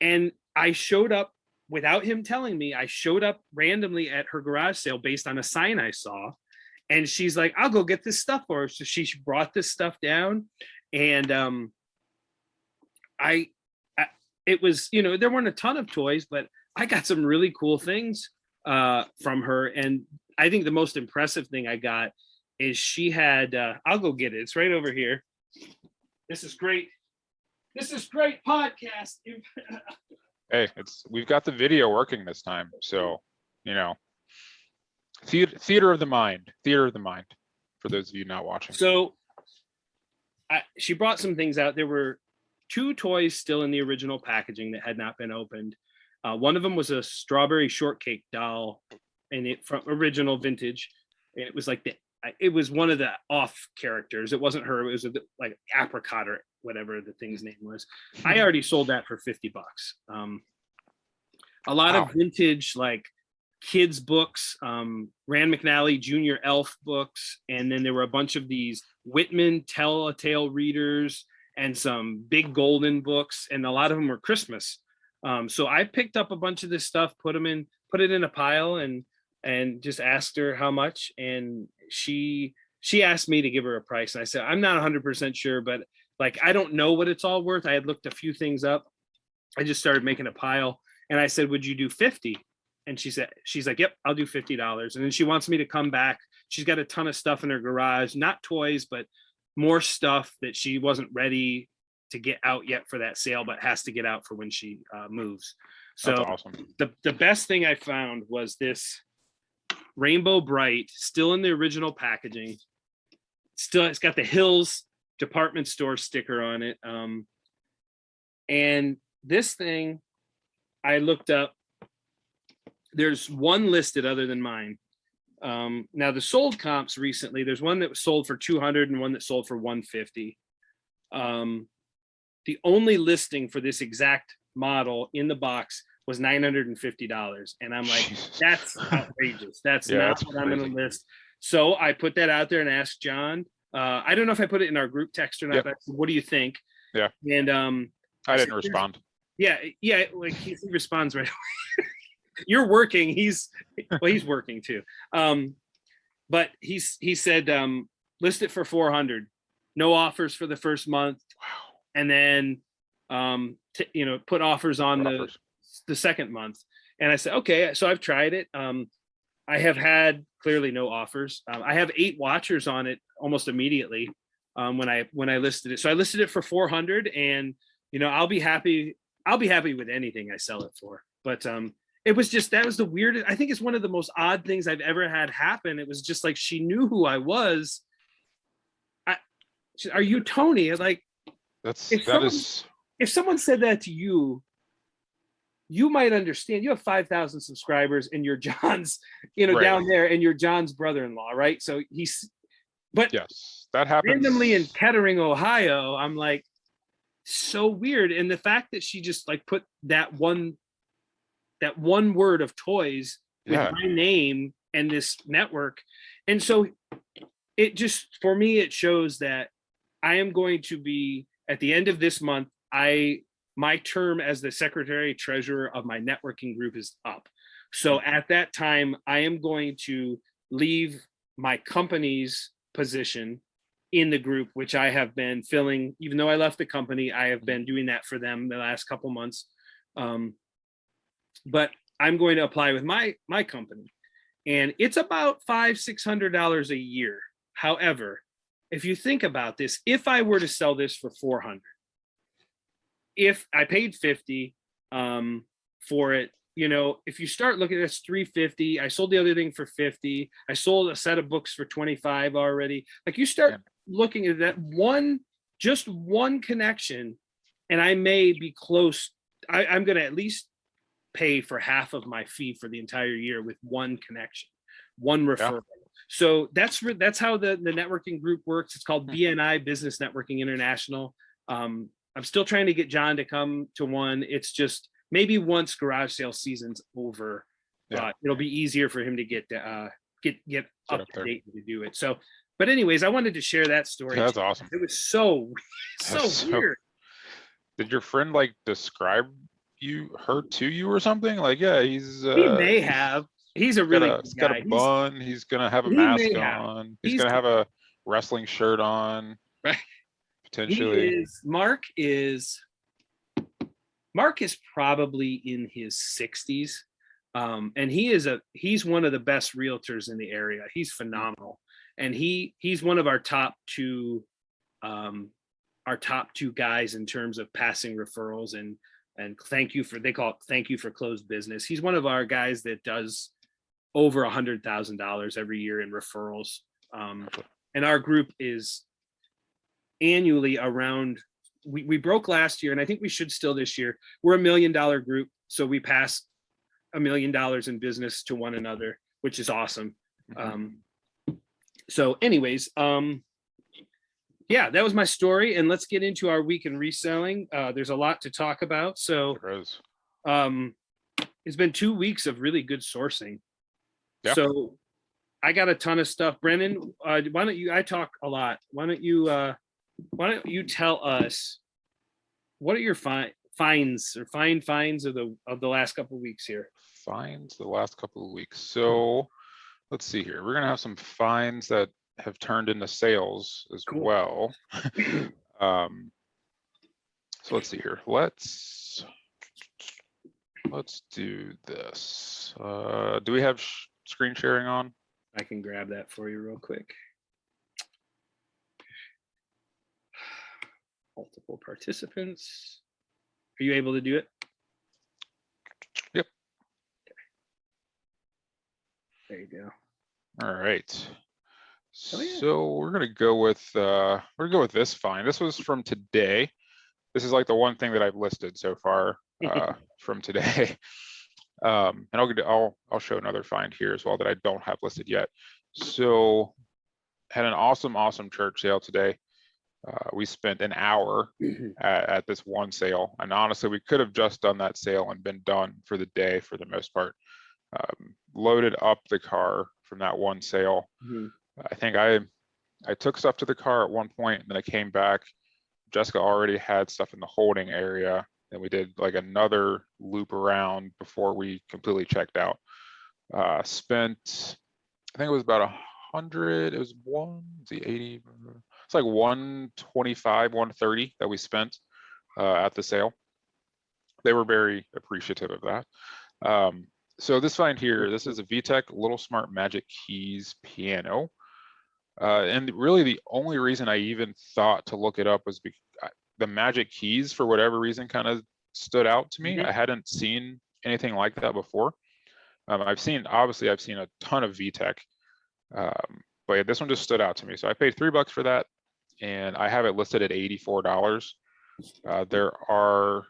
And I showed up without him telling me. I showed up randomly at her garage sale based on a sign I saw. And she's like, I'll go get this stuff for her. So she brought this stuff down. And it was, there weren't a ton of toys, but I got some really cool things from her. And I think the most impressive thing I got is she had, I'll go get it. It's right over here. This is great. This is great podcast. Hey, we've got the video working this time. So, theater of the mind for those of you not watching. So she brought some things out. There were two toys still in the original packaging that had not been opened. One of them was a strawberry shortcake doll, and it from original vintage, and it was like it was one of the off characters. It wasn't her. It was like apricot or whatever the thing's name was. I already sold that for $50. A lot Wow. of vintage like kids books, Rand McNally Junior Elf books, and then there were a bunch of these Whitman Tell-a-Tale readers and some big golden books, and a lot of them were Christmas. So I picked up a bunch of this stuff, put it in a pile, and just asked her how much, and she asked me to give her a price, and I said I'm not 100% sure, but like I don't know what it's all worth. I had looked a few things up. I just started making a pile, and I said, would you do 50? And she's like, yep, I'll do $50. And then she wants me to come back. She's got a ton of stuff in her garage, not toys, but more stuff that she wasn't ready to get out yet for that sale, but has to get out for when she moves. So That's awesome. The best thing I found was this Rainbow Bright, still in the original packaging. Still, it's got the Hills department store sticker on it. And this thing, I looked up, there's one listed other than mine. Now the sold comps recently, there's one that was sold for 200 and one that sold for 150. The only listing for this exact model in the box was $950. And I'm like, Jesus. that's outrageous. That's Yeah, not that's what I'm going crazy. to list. So I put that out there and asked John. I don't know if I put it in our group text or not, Yep. but what do you think? Yeah. And I didn't respond. yeah, like he responds right away. You're working. He's working too. But he said list it for 400. No offers for the first month. Wow. And then put offers on Offers. the second month. And I said, okay, so I've tried it. I have had clearly no offers. I have 8 watchers on it almost immediately when I listed it. So I listed it for 400, and I'll be happy with anything I sell it for. But it was just, that was the weirdest. I think it's one of the most odd things I've ever had happen. It was just like she knew who I was. Are you Tony? Like, if someone said that to you, you might understand. You have 5,000 subscribers, and you're John's, Right. down there, and you're John's brother-in-law, right? So but Yes, that happens. randomly in Kettering, Ohio, I'm like, so weird. And the fact that she just like put that one word of toys with my name and this network. And so it just, for me, it shows that I am going to be, at the end of this month, my term as the secretary treasurer of my networking group is up. So at that time, I am going to leave my company's position in the group, which I have been filling. Even though I left the company, I have been doing that for them the last couple months. But I'm going to apply with my company, and it's about $500-600 a year. However, if you think about this, if I were to sell this for 400, if I paid 50 for it, if you start looking at this, 350, I sold the other thing for 50. I sold a set of books for 25 already. Like, you start looking at that just one connection, and I may be close. I'm going to at least pay for half of my fee for the entire year with one connection, one referral. So that's how the networking group works. It's called BNI, Business Networking International. I'm still trying to get John to come to one. It's just maybe once garage sale season's over, it'll be easier for him to get up to date to do it. So, but anyways, I wanted to share that story. That's awesome. It was so weird. Did your friend like describe her to you or something? Like, he's he may have. He's a really good guy. He's got a bun. He's gonna have a mask on. He's gonna have a wrestling shirt on. Right. Potentially. Mark is probably in his 60s. And he's one of the best realtors in the area. He's phenomenal. And he's one of our top two guys in terms of passing referrals and they call it thank you for closed business. He's one of our guys that does over $100,000 every year in referrals. And our group is annually around we broke last year, and I think we should still this year. We're $1 million group, so we pass $1 million in business to one another, which is awesome. So anyways, yeah, that was my story, and let's get into our week in reselling. There's a lot to talk about. So it's been 2 weeks of really good sourcing. Yeah. So I got a ton of stuff. Brennan, why don't you, I talk a lot. Why don't you tell us what are your finds of the last couple of weeks here? Finds the last couple of weeks. So let's see here. We're gonna have some finds that have turned into sales as well. So let's see here. Let's do this. Do we have screen sharing on? I can grab that for you real quick. Multiple participants. Are you able to do it? Yep. Okay. There you go. All right. Oh, yeah. So we're gonna go with this find. This was from today. This is like the one thing that I've listed so far from today. And I'll show another find here as well that I don't have listed yet. So had an awesome church sale today. We spent an hour at this one sale, and honestly, we could have just done that sale and been done for the day for the most part. Loaded up the car from that one sale. I think I took stuff to the car at one point, and then I came back. Jessica already had stuff in the holding area, and we did like another loop around before we completely checked out. Spent, I think it was about 100. It was 80. It's like 125, 130 that we spent at the sale. They were very appreciative of that. So this find here, this is a VTech Little Smart Magic Keys piano. And really the only reason I even thought to look it up was because the Magic Keys, for whatever reason, kind of stood out to me. I hadn't seen anything like that before. I've seen a ton of VTech, but yeah, this one just stood out to me. So I paid $3 for that, and I have it listed at $84. There are,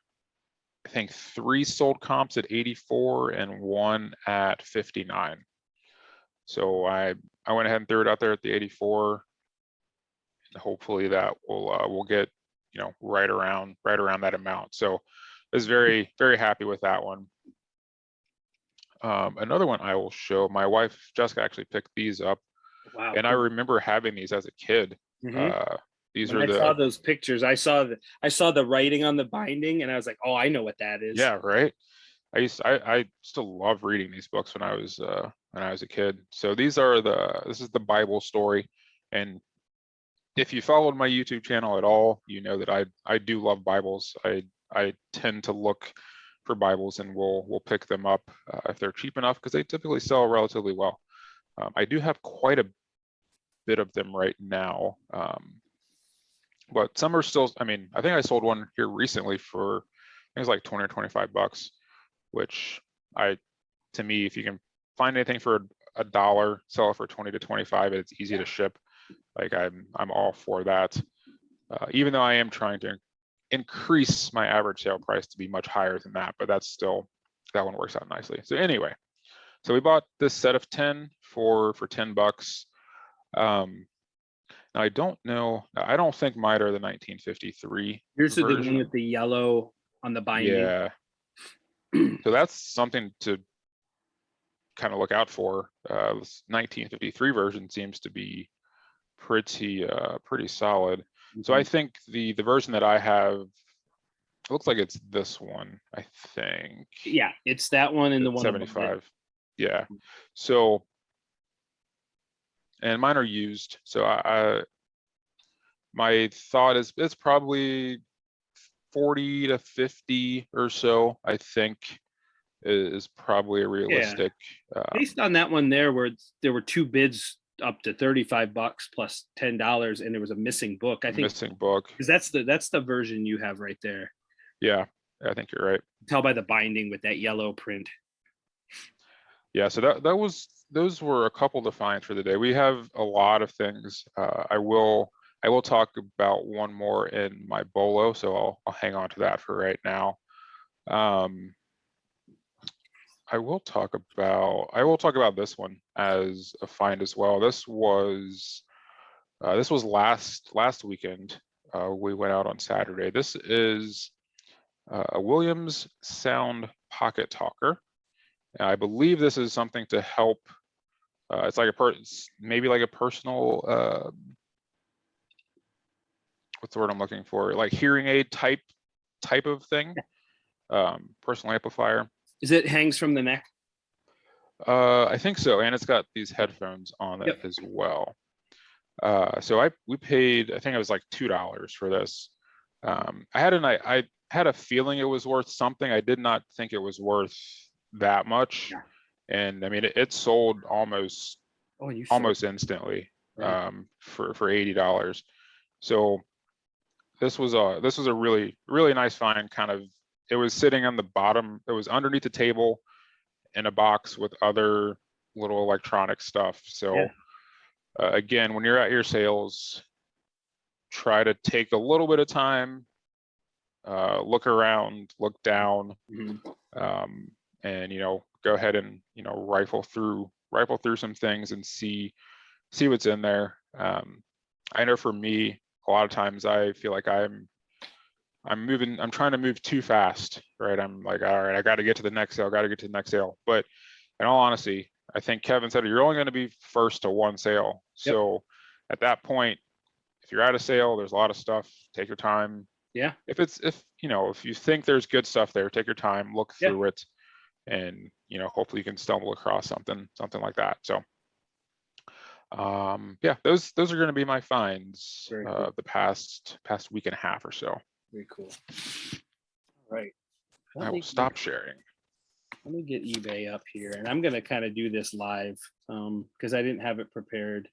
I think, 3 sold comps at 84 and 1 at 59. So I went ahead and threw it out there at the 84. And hopefully that will get, right around that amount. So I was very happy with that one. Another one I will show. My wife Jessica actually picked these up. Wow, and cool. I remember having these as a kid. These when I saw those pictures, I saw the writing on the binding, and I was like, oh, I know what that is. Yeah, right. I still love reading these books when I was a kid. So this is the Bible story. And if you followed my YouTube channel at all, you know that I do love Bibles. I tend to look for Bibles, and we'll pick them up if they're cheap enough, because they typically sell relatively well. I do have quite a bit of them right now, but some are still. I mean, I think I sold one here recently for, I think it was like 20 or 25 bucks, which to me, if you can find anything for $1, sell it for 20 to 25, and it's easy to ship. Like I'm all for that. Even though I am trying to increase my average sale price to be much higher than that, but that one works out nicely. So anyway, so we bought this set of 10 for $10. Now I don't know. I don't think mine are the 1953. Here's the one with the yellow on the binding. Yeah. So that's something to kind of look out for. This 1953 version seems to be pretty solid. So I think the version that I have, it looks like it's this one, I think. Yeah, it's that one and the one 75. Yeah. So, and mine are used. So my thought is it's probably 40 to 50 or so, I think, is probably a realistic. Based on that one there, where there were 2 bids up to $35 plus $10, and there was a missing book. I think missing book, because that's the version you have right there. Yeah, I think you're right. Tell by the binding with that yellow print. Yeah, so those were a couple to find for the day. We have a lot of things. I will I will talk about one more in my bolo, so I'll hang on to that for right now. I will talk about this one as a find as well. This was last weekend. We went out on Saturday. This is a Williams Sound Pocket Talker. And I believe this is something to help. It's like maybe like a personal. What's the word I'm looking for? Like hearing aid type of thing. Personal amplifier. Is it hangs from the neck? I think so, and it's got these headphones on it as well. So we paid, I think it was like $2 for this. I had a feeling it was worth something. I did not think it was worth that much. Yeah. And I mean, it sold almost instantly, right. for $80. So this was a really, really nice find. It was sitting on the bottom. It was underneath the table in a box with other little electronic stuff. So again, when you're at your sales, try to take a little bit of time, look around, look down, and go ahead and rifle through some things and see what's in there. I know for me, a lot of times I feel like I'm trying to move too fast, right? I'm like, all right, I got to get to the next sale. But in all honesty, I think Kevin said you're only going to be first to one sale. So at that point, if you're at a sale, there's a lot of stuff. Take your time. Yeah. If you think there's good stuff there, take your time, look through it, and hopefully you can stumble across something like that. So those are going to be my finds cool. the past week and a half or so. Very cool. All right. I will stop sharing. Let me get eBay up here, and I'm going to kind of do this live because I didn't have it prepared.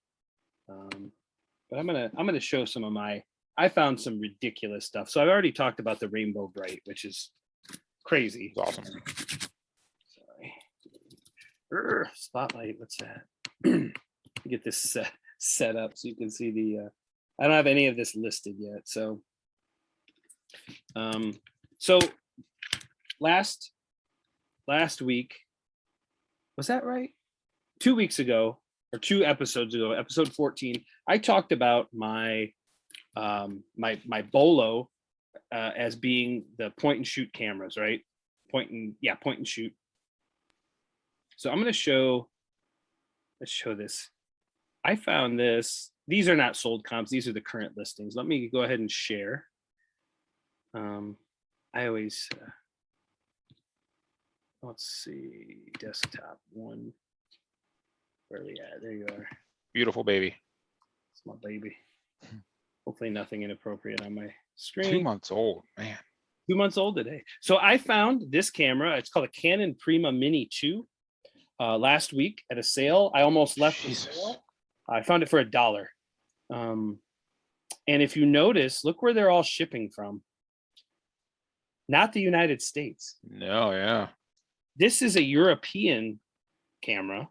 But I'm gonna show some of I found some ridiculous stuff. So I've already talked about the Rainbow Bright, which is crazy. It's awesome. Sorry. Spotlight. What's that? Get this set up so you can see the. I don't have any of this listed yet. So. So last week, was that right? 2 weeks ago or 2 episodes ago, episode 14, I talked about my Bolo as being the point and shoot cameras, right? Point and shoot. So I'm going to let's show this. I found this. These are not sold comps. These are the current listings. Let me go ahead and share. I always, let's see, desktop one. Where are we at? There you are. Beautiful baby. It's my baby. Hopefully nothing inappropriate on my screen. 2 months old, man. 2 months old today. So I found this camera. It's called a Canon Prima Mini 2 last week at a sale. I almost left the sale. I found it for $1. And if you notice, look where they're all shipping from. Not the United States. No, yeah. This is a European camera.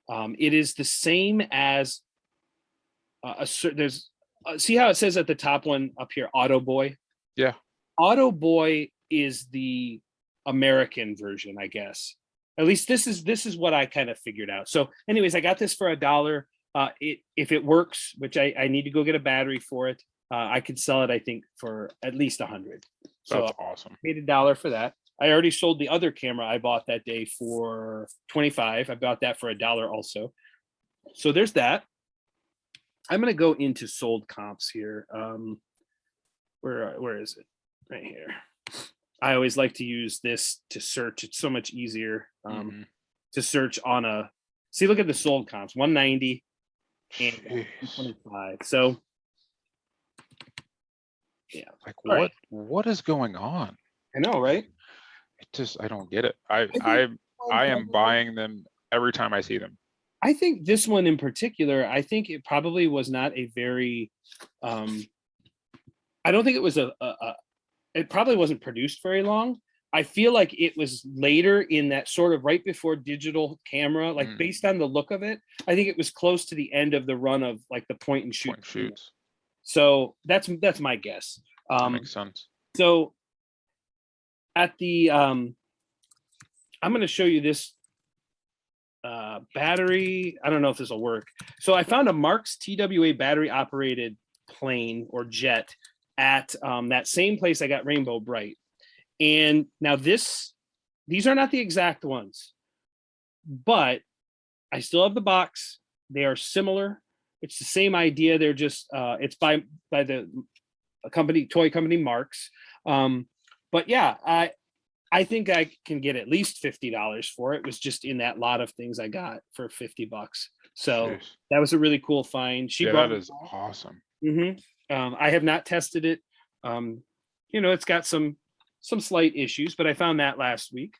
It is the same as see how it says at the top one up here, Auto Boy? Yeah. Auto Boy is the American version, I guess. At least this is what I kind of figured out. So anyways, I got this for $1. If it works, which I need to go get a battery for it, I could sell it, I think, for at least $100. So that's awesome. I paid $1 for that. I already sold the other camera I bought that day for $25. I bought that for $1 also. So there's that. I'm going to go into sold comps here. Where is it? Right here. I always like to use this to search. It's so much easier to search on see, look at the sold comps, 190 and 25. So yeah. Like what is going on? I know, right? I don't get it. I am buying them every time I see them. I think this one in particular, I think it probably was not a very I don't think it was it probably wasn't produced very long. I feel like it was later in that sort of right before digital camera, like based on the look of it, I think it was close to the end of the run of like the point and shoot. So that's my guess. That makes sense. So at the I'm going to show you this battery. I don't know if this will work. So I found a Marks TWA battery operated plane or jet at that same place I got Rainbow Bright. And now these are not the exact ones, but I still have the box. They are similar. It's the same idea. They're just it's by the toy company Marks. But yeah, I think I can get at least $50 for it. It was just in that lot of things I got for $50. So Jeez. that was a really cool find. She brought that is awesome. I have not tested it. It's got some slight issues, but I found that last week.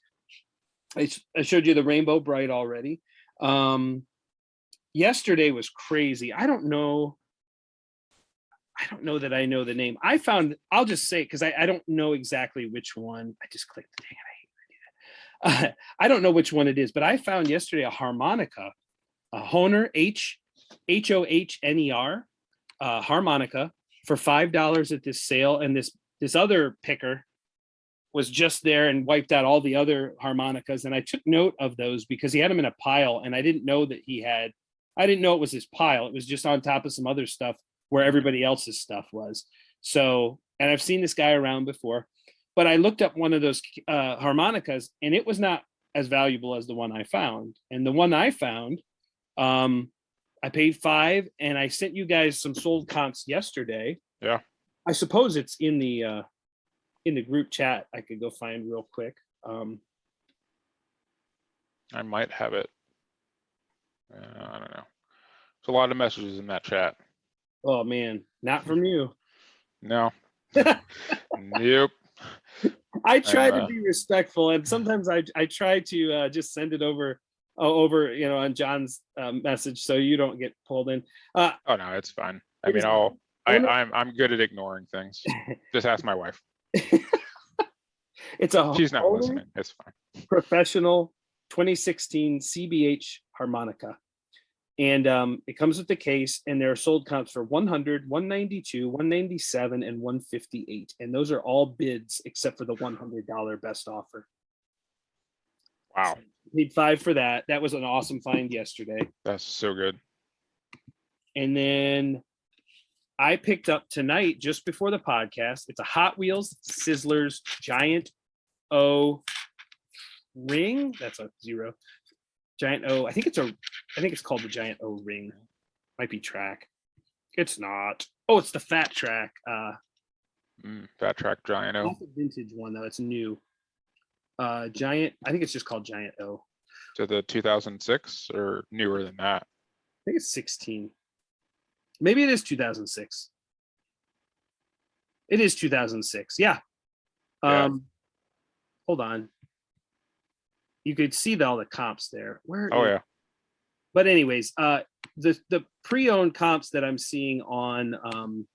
I showed you the Rainbow Bright already. Yesterday was crazy. I don't know that I know the name. I'll just say, because I don't know exactly which one. I just clicked. Dang it, I hate when I do that. I don't know which one it is, but I found yesterday a harmonica, a Hohner, Hohner harmonica for $5 at this sale. And this other picker was just there and wiped out all the other harmonicas. And I took note of those because he had them in a pile, and I didn't know it was his pile. It was just on top of some other stuff where everybody else's stuff was. So, and I've seen this guy around before, but I looked up one of those harmonicas, and it was not as valuable as the one I found. And the one I found, I paid $5, and I sent you guys some sold comps yesterday. Yeah. I suppose it's in the group chat. I could go find real quick. I might have it. I don't know. There's a lot of messages in that chat. Oh man, not from you. No. Nope. I try to be respectful, and sometimes I try to just send it over on John's message, so you don't get pulled in. Oh no, it's fine. I mean, I'm good at ignoring things. Just ask my wife. She's not listening. It's fine. Professional 2016 CBH harmonica. And it comes with the case, and there are sold comps for 100, 192, 197, and 158. And those are all bids except for the $100 best offer. Wow. So paid $5 for that. That was an awesome find yesterday. That's so good. And then I picked up tonight, just before the podcast, it's a Hot Wheels Sizzlers Giant O ring. That's a 0. Giant O. I think it's called the Giant O ring. Might be track. It's not. Oh, it's the Fat Track. Fat Track Giant O. Not the vintage one though. It's new. Giant. I think it's just called Giant O. To the 2006 or newer than that? I think it's 16. Maybe it is 2006. It is 2006. Yeah. Hold on. You could see all the comps there. Yeah. But anyways, the pre-owned comps that I'm seeing on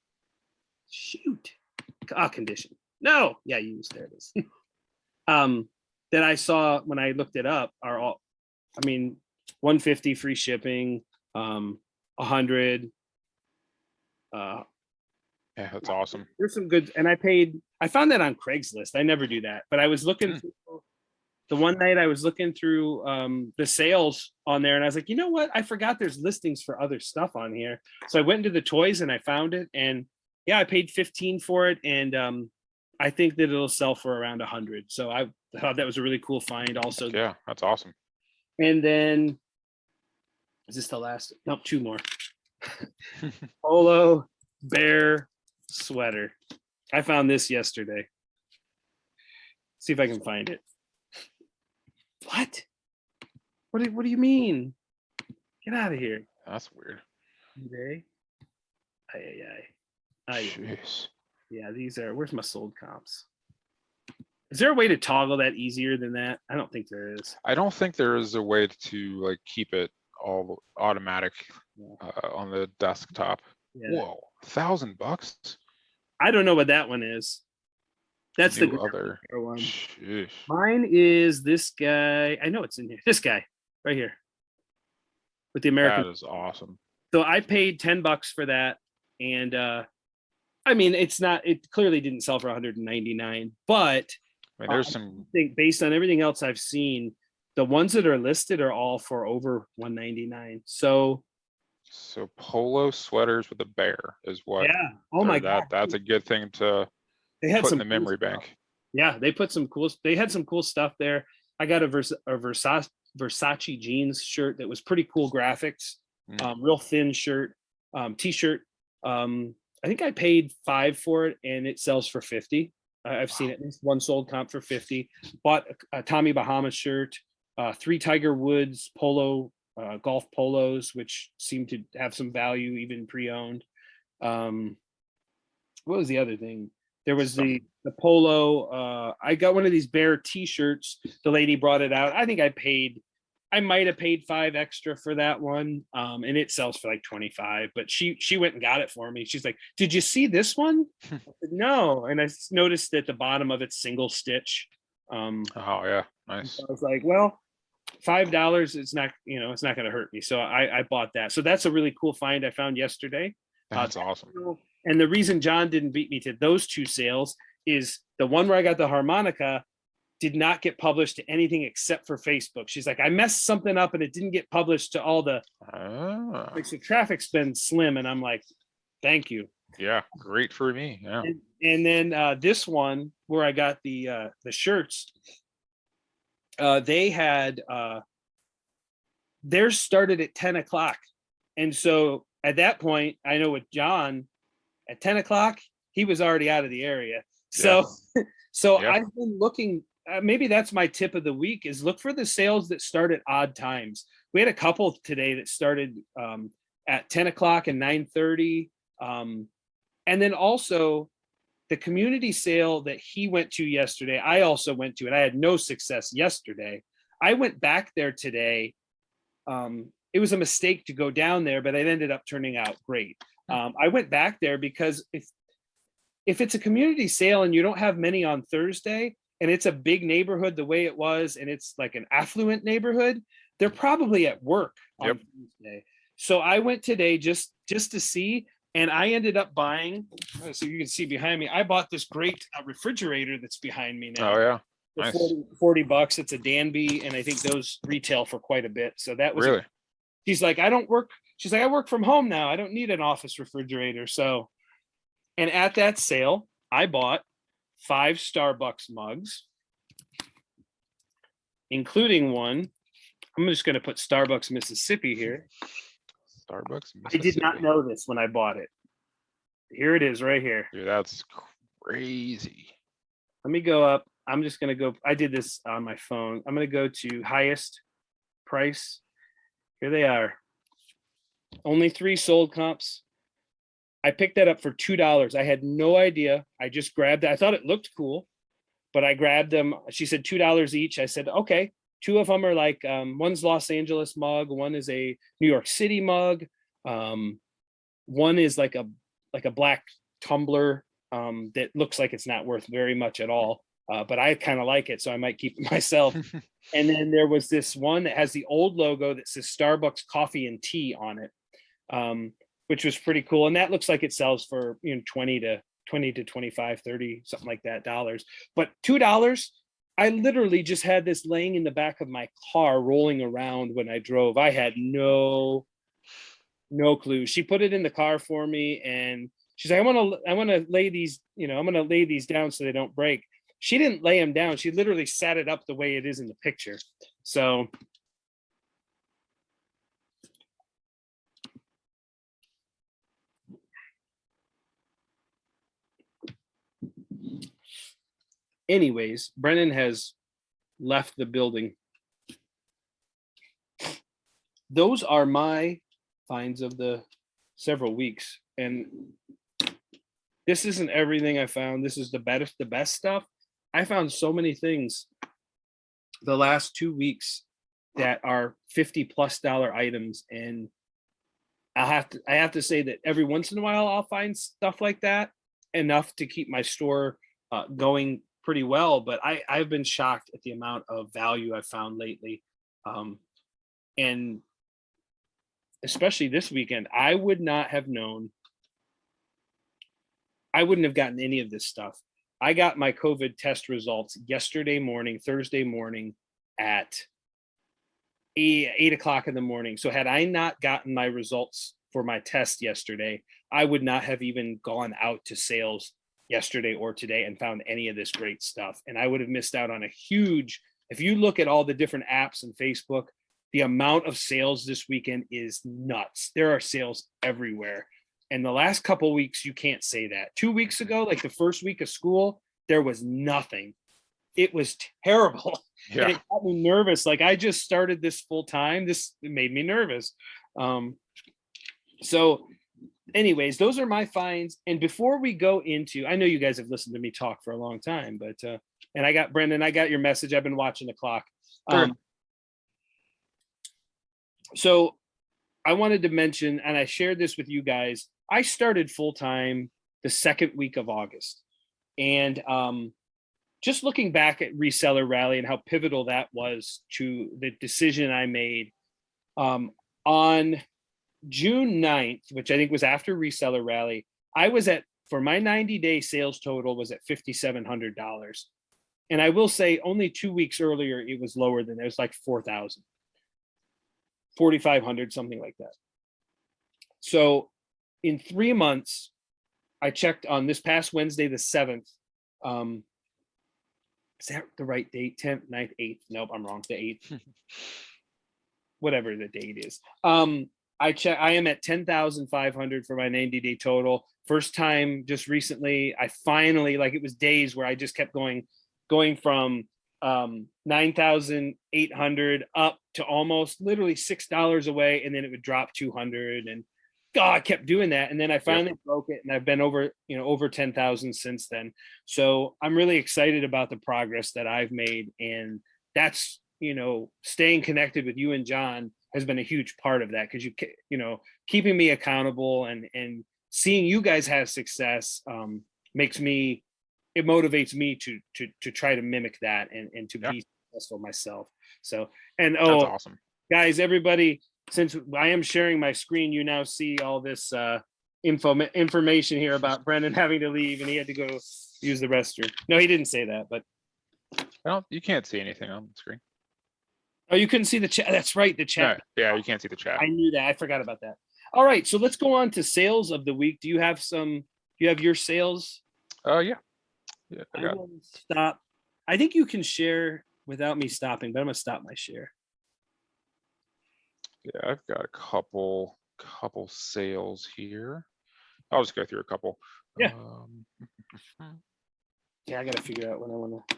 condition. No, yeah, there it is. That I saw when I looked it up are all, 150 free shipping, 100. Yeah, that's awesome. There's some good, and I found that on Craigslist. I never do that, but I was looking through. The one night I was looking through the sales on there, and I was like, you know what? I forgot there's listings for other stuff on here. So I went into the toys and I found it, and yeah, I paid $15 for it, and I think that it'll sell for around 100. So I thought that was a really cool find. Also, yeah, that's awesome. And then, is this the last? Nope, 2 more. Polo Bear sweater. I found this yesterday. See if I can find it. What? What do you mean? Get out of here. That's weird. eBay. Jeez. Yeah, these are. Where's my sold comps? Is there a way to toggle that easier than that? I don't think there is. I don't think there is a way to keep it all automatic on the desktop. Yeah. Whoa, $1,000? I don't know what that one is. That's the other one. Sheesh. Mine is this guy. I know it's in here. This guy right here with the American. That is awesome. So I paid $10 for that, and I mean, it clearly didn't sell for 199, but I mean, I there's some, think based on everything else I've seen, the ones that are listed are all for over 199. So polo sweaters with a bear is what, yeah. Oh or my God. that's a good thing to They had put in some the cool memory stuff. bank. Yeah, they had some cool stuff there. I got a Versace jeans shirt that was pretty cool graphics, Mm. real thin shirt, t-shirt. I think I paid 5 for it and it sells for 50. I've seen Wow. at least one sold comp for 50. Bought a Tommy Bahama shirt, 3 Tiger Woods polo, golf polos, which seem to have some value even pre-owned. Um, what was the other thing? There was Some, the polo. I got one of these bear T-shirts. The lady brought it out. I think I might have paid 5 extra for that one, and it sells for like 25. But she went and got it for me. She's like, "Did you see this one?" I said, no, and I noticed at the bottom of it single stitch. oh yeah, nice. So I was like, well, $5. It's not, it's not going to hurt me. So I bought that. So that's a really cool find I found yesterday. That's awesome. And the reason John didn't beat me to those 2 sales is the one where I got the harmonica did not get published to anything except for Facebook. She's like, I messed something up and it didn't get published to all the, Ah, like, so traffic's been slim. And I'm like, thank you. yeah, great for me. Yeah. And then this one where I got the shirts, they had theirs started at 10 o'clock. And so at that point, I know with John at 10 o'clock, he was already out of the area. So, so Yeah. I've been looking, maybe that's my tip of the week is look for the sales that start at odd times. We had a couple today that started at 10 o'clock and 9:30. And then also the community sale that he went to yesterday, I also went to, and I had no success yesterday. I went back there today. It was a mistake to go down there, but it ended up turning out great. I went back there because if it's a community sale and you don't have many on Thursday and it's a big neighborhood the way it was, and it's like an affluent neighborhood, they're probably at work on Thursday. So I went today just to see, and I ended up buying, so you can see behind me, I bought this great refrigerator that's behind me now. Oh yeah. For Nice. 40 bucks. It's a Danby, and I think those retail for quite a bit. So that was Really? she's like, she's like, I work from home now. I don't need an office refrigerator. So, and at that sale, I bought 5 Starbucks mugs, including one. I'm just going to put Starbucks Mississippi here. Starbucks I did not know this when I bought it. Here it is right here. Dude, that's crazy. Let me go up. I'm just going to go. I did this on my phone. I'm going to go to highest price. Here they are. Only 3 sold comps. I picked that up for $2. I had no idea. I just grabbed it. I thought it looked cool, but I grabbed them. She said $2 each. I said, okay. 2 of them are like, one's Los Angeles mug. One is a New York City mug. One is like a black tumbler that looks like it's not worth very much at all. But I kind of like it, so I might keep it myself. And then there was this one that has the old logo that says Starbucks coffee and tea on it, which was pretty cool. And that looks like it sells for 20 to 25, 30, something like that dollars. But $2, I literally just had this laying in the back of my car rolling around when I drove. I had no clue. She put it in the car for me, and she's like, I want to lay these, I'm going to lay these down so they don't break. She didn't lay them down. She literally sat it up the way it is in the picture. So anyways, Brennan has left the building. Those are my finds of the several weeks. And this isn't everything I found. This is the best stuff. I found so many things the last 2 weeks that are $50+ items. And I have to say that every once in a while I'll find stuff like that, enough to keep my store going pretty well. But I've been shocked at the amount of value I've found lately. And especially this weekend, I would not have known I wouldn't have gotten any of this stuff. I got my COVID test results yesterday morning, Thursday morning at 8 o'clock in the morning. So had I not gotten my results for my test yesterday, I would not have even gone out to sales yesterday or today and found any of this great stuff. And I would have missed out on a huge, if you look at all the different apps and Facebook, the amount of sales this weekend is nuts. There are sales everywhere. And the last couple of weeks, you can't say that. 2 weeks ago, like the first week of school, there was nothing. It was terrible. Yeah. And it got me nervous. Like I just started this full time. This made me nervous. So anyways, those are my finds. And before we go into, I know you guys have listened to me talk for a long time, but, and I got Brendan, I got your message. I've been watching the clock. Sure. So I wanted to mention, and I shared this with you guys, I started full time the second week of August. And just looking back at Reseller Rally and how pivotal that was to the decision I made on June 9th, which I think was after Reseller Rally, I was at, for my 90-day sales total was at $5,700. And I will say only 2 weeks earlier, it was lower than, it was like 4,000. 4,500, something like that. So in 3 months, I checked on this past Wednesday, the 7th. Is that the right date? 10th, 9th, 8th? Nope, I'm wrong. The 8th. Whatever the date is. I am at 10,500 for my 90-day total. First time just recently, I finally, like it was days where I just kept going from 9,800 up to almost literally $6 away, and then it would drop 200, and God, I kept doing that, and then I finally broke it, and I've been over 10,000 since then. So I'm really excited about the progress that I've made, and that's staying connected with you and John has been a huge part of that, because keeping me accountable and seeing you guys have success it motivates me to try to mimic that and to be successful myself. So, and That's awesome. Guys, everybody, since I am sharing my screen, you now see all this information here about Brendan having to leave and he had to go use the restroom. No, he didn't say that, but You can't see anything on the screen. oh, you couldn't see the chat. That's right, the chat. No, yeah, you can't see the chat. I knew that. I forgot about that. All right, so let's go on to sales of the week. Do you have your sales? Yeah. I will stop. I think you can share without me stopping, but I'm gonna stop my share. Yeah, I've got a couple sales here. I'll just go through a couple. Yeah. Yeah, I gotta figure out when I want to.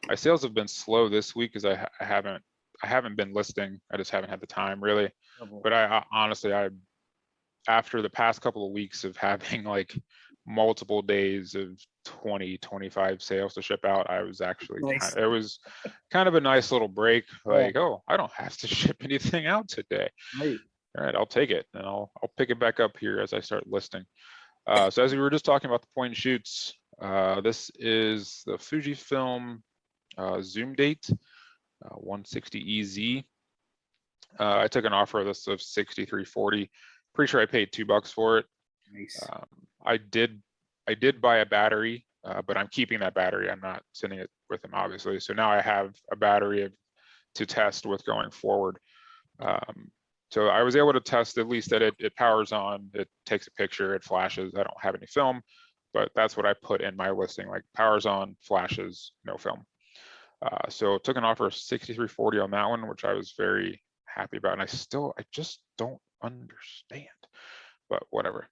My sales have been slow this week because I haven't been listing. I just haven't had the time really. But I honestly, after the past couple of weeks of having like multiple days of 20-25 sales to ship out, I was actually nice. It was kind of a nice little break. Like, oh, I don't have to ship anything out today. Right. All right, I'll take it, and I'll pick it back up here as I start listing. So as we were just talking about the point and shoots, this is the Fujifilm zoom date 160 EZ. I took an offer of this of 63.40. Pretty sure I paid $2 for it. Nice. I did buy a battery, but I'm keeping that battery. I'm not sending it with him, obviously. So now I have a battery to test with going forward. So I was able to test at least that it powers on, it takes a picture, it flashes. I don't have any film, but that's what I put in my listing, like powers on, flashes, no film. So took an offer of 63.40 on that one, which I was very happy about. And I just don't understand, but whatever.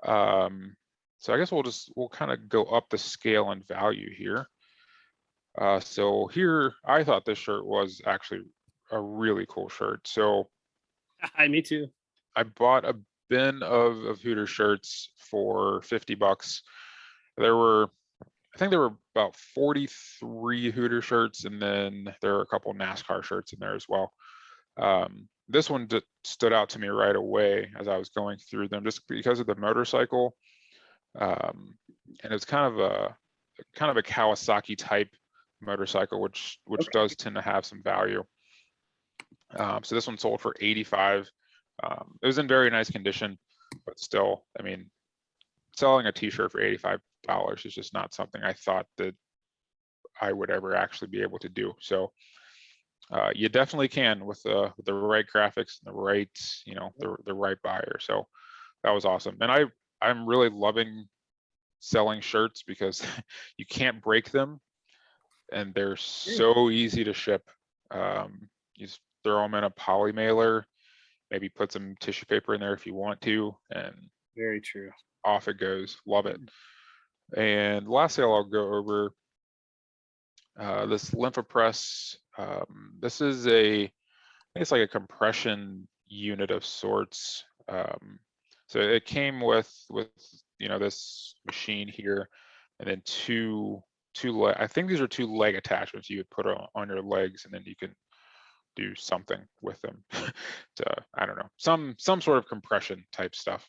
So I guess we'll kind of go up the scale and value here. So here, I thought this shirt was actually a really cool shirt. So Me too. I bought a bin of Hooter shirts for $50. I think there were about 43 Hooter shirts, and then there are a couple NASCAR shirts in there as well. This one stood out to me right away as I was going through them, just because of the motorcycle, and it's kind of a Kawasaki type motorcycle, which does tend to have some value. So this one sold for $85. It was in very nice condition, but still, I mean, selling a t-shirt for $85 is just not something I thought that I would ever actually be able to do. So you definitely can with the right graphics and the right, the right buyer. So that was awesome. And I'm really loving selling shirts because you can't break them and they're so easy to ship. You just throw them in a poly mailer, maybe put some tissue paper in there if you want to, and Very true. off it goes. Love it. And last sale I'll go over, this LymphaPress. This is I think it's like a compression unit of sorts. So it came with this machine here, and then I think these are 2 leg attachments you would put on your legs, and then you can do something with them to, I don't know, some sort of compression type stuff.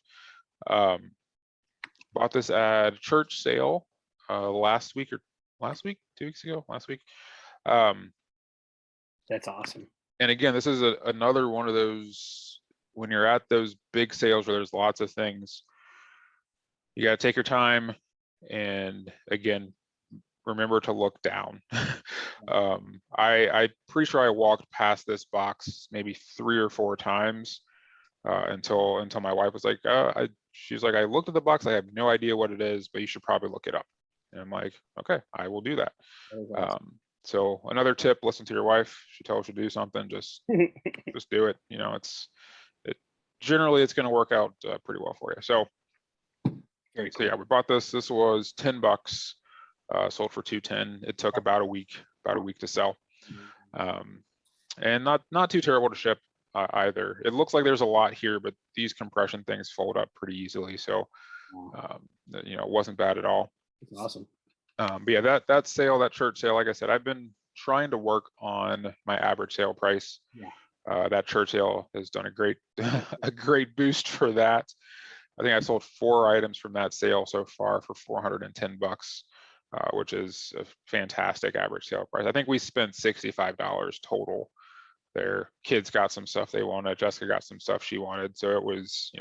Bought this at church sale last week, 2 weeks ago, last week. That's awesome. And again, this is another one of those, when you're at those big sales where there's lots of things, you got to take your time, and again, remember to look down. I'm pretty sure I walked past this box maybe 3 or 4 times until my wife was like, she's like, I looked at the box, I have no idea what it is, but you should probably look it up. And I'm like, okay, I will do that. Awesome. So another tip: listen to your wife. She tells you to do something, just do it. Generally it's going to work out pretty well for you. So Very so cool. yeah, we bought this. This was $10. Sold for $210. It took about a week to sell, and not too terrible to ship either. It looks like there's a lot here, but these compression things fold up pretty easily, so it wasn't bad at all. That's awesome. But yeah, that sale, that church sale, like I said, I've been trying to work on my average sale price. That church sale has done a great a great boost for that. I think I sold 4 items from that sale so far for $410, which is a fantastic average sale price. I think we spent $65 total there. Kids got some stuff they wanted. Jessica got some stuff she wanted. So it was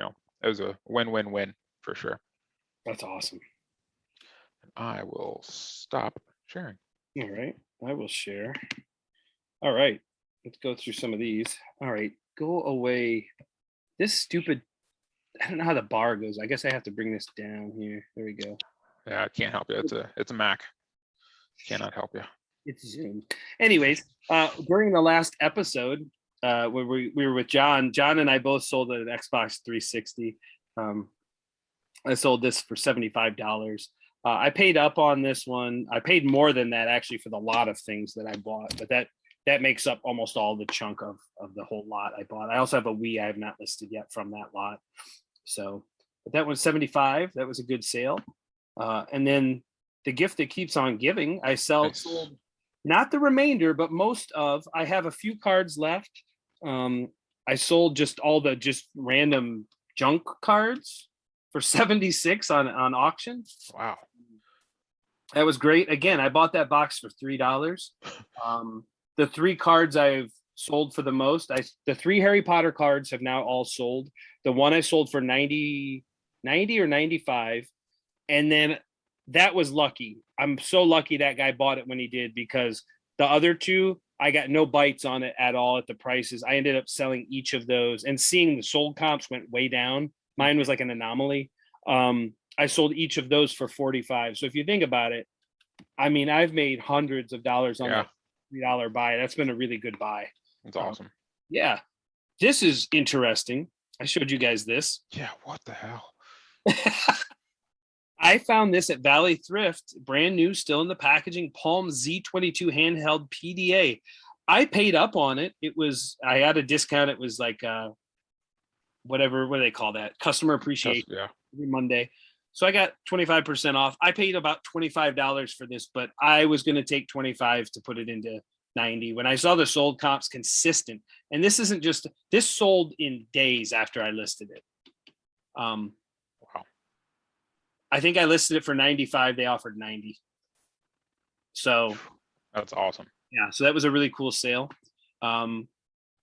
a win-win-win for sure. That's awesome. I will stop sharing. All right, I will share. All right, let's go through some of these. All right, go away. This stupid, I don't know how the bar goes. I guess I have to bring this down here. There we go. Yeah, I can't help you. It's a Mac. Cannot help you. It's Zoom. Anyways, during the last episode, when we were with John and I both sold an Xbox 360. I sold this for $75. I paid up on this one. I paid more than that actually for the lot of things that I bought, but that makes up almost all the chunk of the whole lot I bought. I also have a Wii I have not listed yet from that lot. So, but that was $75. That was a good sale. And then the gift that keeps on giving, I sold not the remainder, but most of. I have a few cards left. I sold just all the random junk cards for $76 on auction. Wow. That was great. Again, I bought that box for $3. The 3 cards I've sold for the most, the 3 Harry Potter cards have now all sold. The one I sold for 90 or 95. And then that was lucky. I'm so lucky that guy bought it when he did, because the other 2, I got no bites on it at all at the prices. I ended up selling each of those, and seeing the sold comps went way down. Mine was like an anomaly. I sold each of those for $45. So if you think about it, I mean, I've made hundreds of dollars on that $3 buy. That's been a really good buy. That's awesome. Yeah. This is interesting. I showed you guys this. Yeah, what the hell? I found this at Valley Thrift, brand new, still in the packaging, Palm Z22 handheld PDA. I paid up on it. I had a discount. It was like what do they call that? Customer appreciation. Yeah. Every Monday. So I got 25% off. I paid about $25 for this, but I was going to take 25 to put it into 90. When I saw the sold comps consistent, and this sold in days after I listed it. Wow. I think I listed it for 95. They offered 90. So that's awesome. Yeah. So that was a really cool sale. The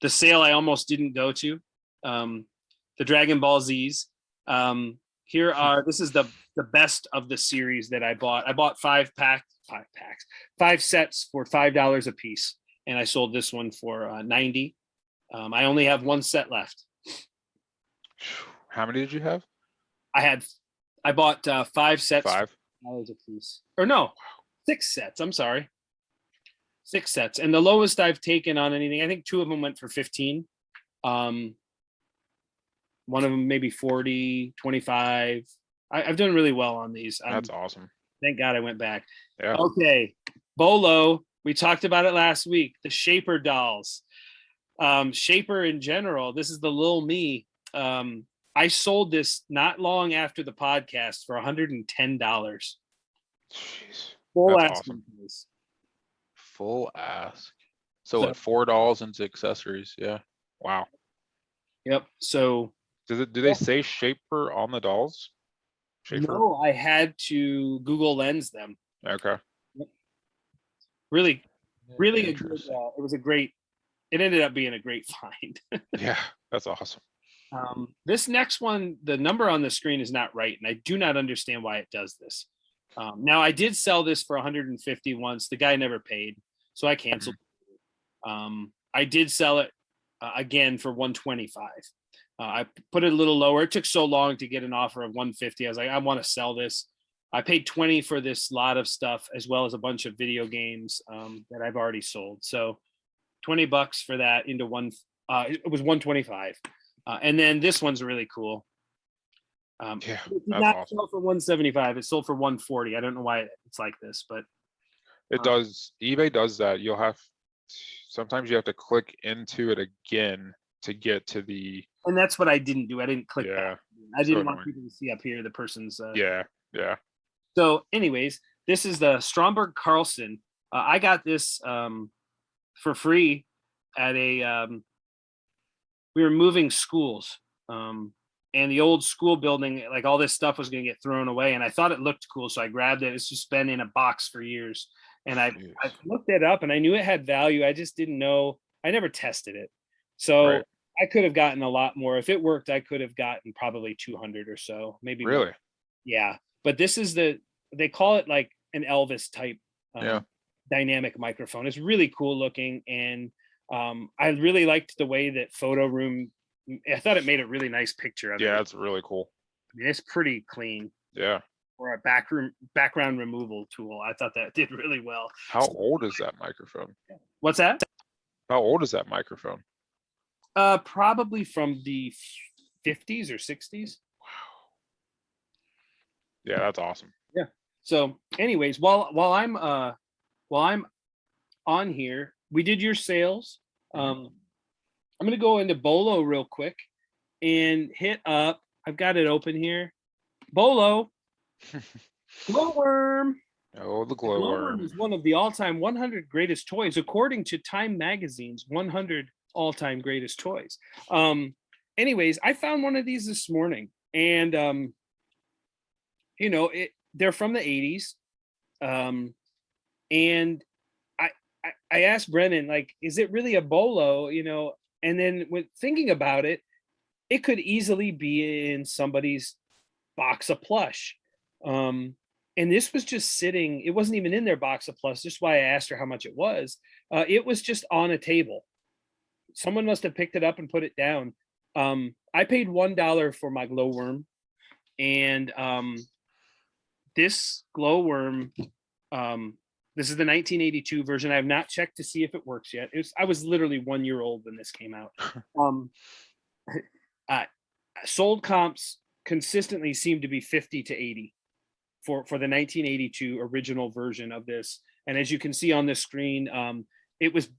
sale I almost didn't go to, the Dragon Ball Z's. This is the the best of the series that I bought. I bought five sets for $5 a piece, and I sold this one for 90. I only have one set left. How many did you have? I bought 5 sets. Five. $5 a piece, or no, 6 sets. I'm sorry, 6 sets, and the lowest I've taken on anything, I think 2 of them went for 15. One of them maybe 40, 25. I've done really well on these. That's awesome. Thank God I went back. Yeah. Okay, Bolo. We talked about it last week. The Shaper dolls. Shaper in general. This is the little me. I sold this not long after the podcast for $110. Jeez. Full That's asking awesome. price. Full ask. So at $4 into accessories. Yeah. Wow. Yep. So Do they say Shaper on the dolls? Shaper? no, I had to Google Lens them. Okay. Really a good, Interesting. it ended up being a great find. Yeah, that's awesome. This next one, the number on the screen is not right, and I do not understand why it does this. Now I did sell this for 150 once. The guy never paid, so I canceled. I did sell it again for 125. I put it a little lower. It took so long to get an offer of 150. I was like, I want to sell this. I paid 20 for this lot of stuff, as well as a bunch of video games that I've already sold. So $20 for that into one. It was 125. And then this one's really cool. Yeah, it did that's not awesome. sell for 175. It sold for 140. I don't know why it's like this, but It does. eBay does that. Sometimes you have to click into it again to get to the. and that's what I didn't do. I didn't click Yeah. that. I didn't So want annoying. people to see up here the person's. Yeah. So, anyways, this is the Stromberg Carlson. I got this for free at a. We were moving schools, and the old school building, like all this stuff was going to get thrown away, and I thought it looked cool, so I grabbed it. It's just been in a box for years, and I looked it up, and I knew it had value. I just didn't know. I never tested it, so Right. I could have gotten a lot more. If it worked, I could have gotten probably 200 or so, maybe more. Really? Yeah, but this is they call it like an Elvis type Yeah. dynamic microphone. It's really cool looking, and I really liked the way that Photo Room. I thought it made a really nice picture of it. Yeah, that's really cool. I mean, it's pretty clean Yeah. for a background removal tool. I thought that did really well. How old is that microphone? What's that? How old is that microphone? Probably from the 50s or 60s. Yeah, that's awesome. Yeah. So, anyways, while I'm on here, we did your sales. I'm gonna go into Bolo real quick and hit up. I've got it open here. Bolo, glowworm. Oh, the The glowworm glowworm. is one of the all-time 100 greatest toys, according to Time Magazine's 100 all-time greatest toys. Anyways, I found one of these this morning, and they're from the 80s. And I asked Brennan, like, is it really a Bolo? And then when thinking about it, it could easily be in somebody's box of plush. And this was just sitting, it wasn't even in their box of plush. Just why I asked her how much it was. It was just on a table. Someone must have picked it up and put it down. I paid $1 for my glowworm, and this glowworm, this is the 1982 version. I have not checked to see if it works yet. I was literally 1 year old when this came out. Sold comps consistently seem to be 50 to 80 for the 1982 original version of this. And as you can see on the screen, it was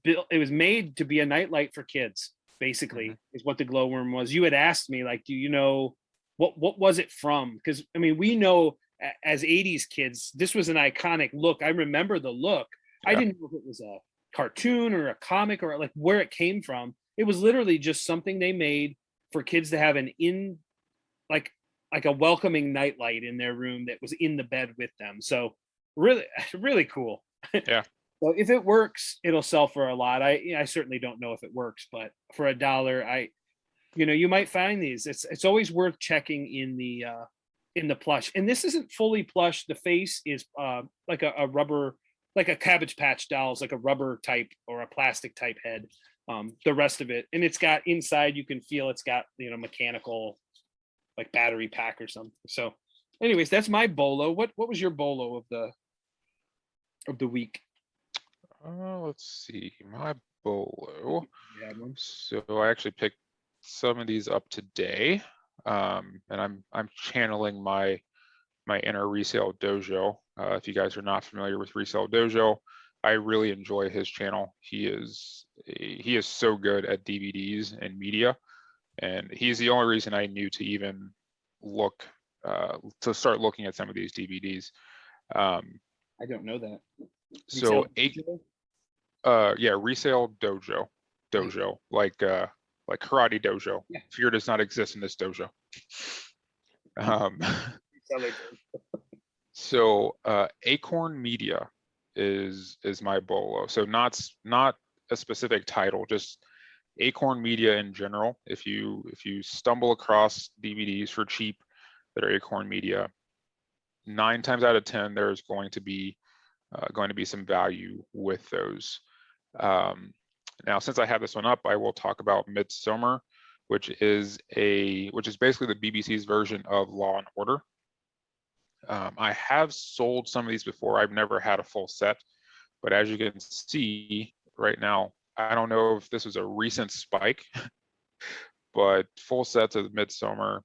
made to be a nightlight for kids, basically, is what the glowworm was. You had asked me, like, do you know what was it from? Because I mean, we know as 80s kids, this was an iconic look. I remember the look. Yeah. I didn't know if it was a cartoon or a comic or like where it came from. It was literally just something they made for kids to have like a welcoming nightlight in their room that was in the bed with them. So really, really cool. Yeah. So if it works, it'll sell for a lot. I certainly don't know if it works, but for $1, you might find these. It's always worth checking in the in the plush. And this isn't fully plush. The face is like a rubber, like a Cabbage Patch dolls, like a rubber type or a plastic type head. The rest of it, and it's got inside, you can feel it's got, you know, mechanical like battery pack or something. So anyways, that's my bolo. What was your bolo of the week? Let's see, my bolo. You had one? So I actually picked some of these up today, and I'm channeling my inner Resale Dojo. If you guys are not familiar with Resale Dojo, I really enjoy his channel. He is so good at DVDs and media, and he's the only reason I knew to even look to start looking at some of these DVDs. I don't know that. So Resale yeah, Resale Dojo, like karate dojo. Yeah. Fear does not exist in this dojo. Um, so Acorn Media is my bolo. So not a specific title, just Acorn Media in general. If you stumble across DVDs for cheap that are Acorn Media, 9 times out of 10 there's going to be some value with those. Now, since I have this one up, I will talk about Midsummer, which is basically the BBC's version of Law and Order. I have sold some of these before. I've never had a full set, but as you can see right now, I don't know if this was a recent spike, but full sets of Midsummer,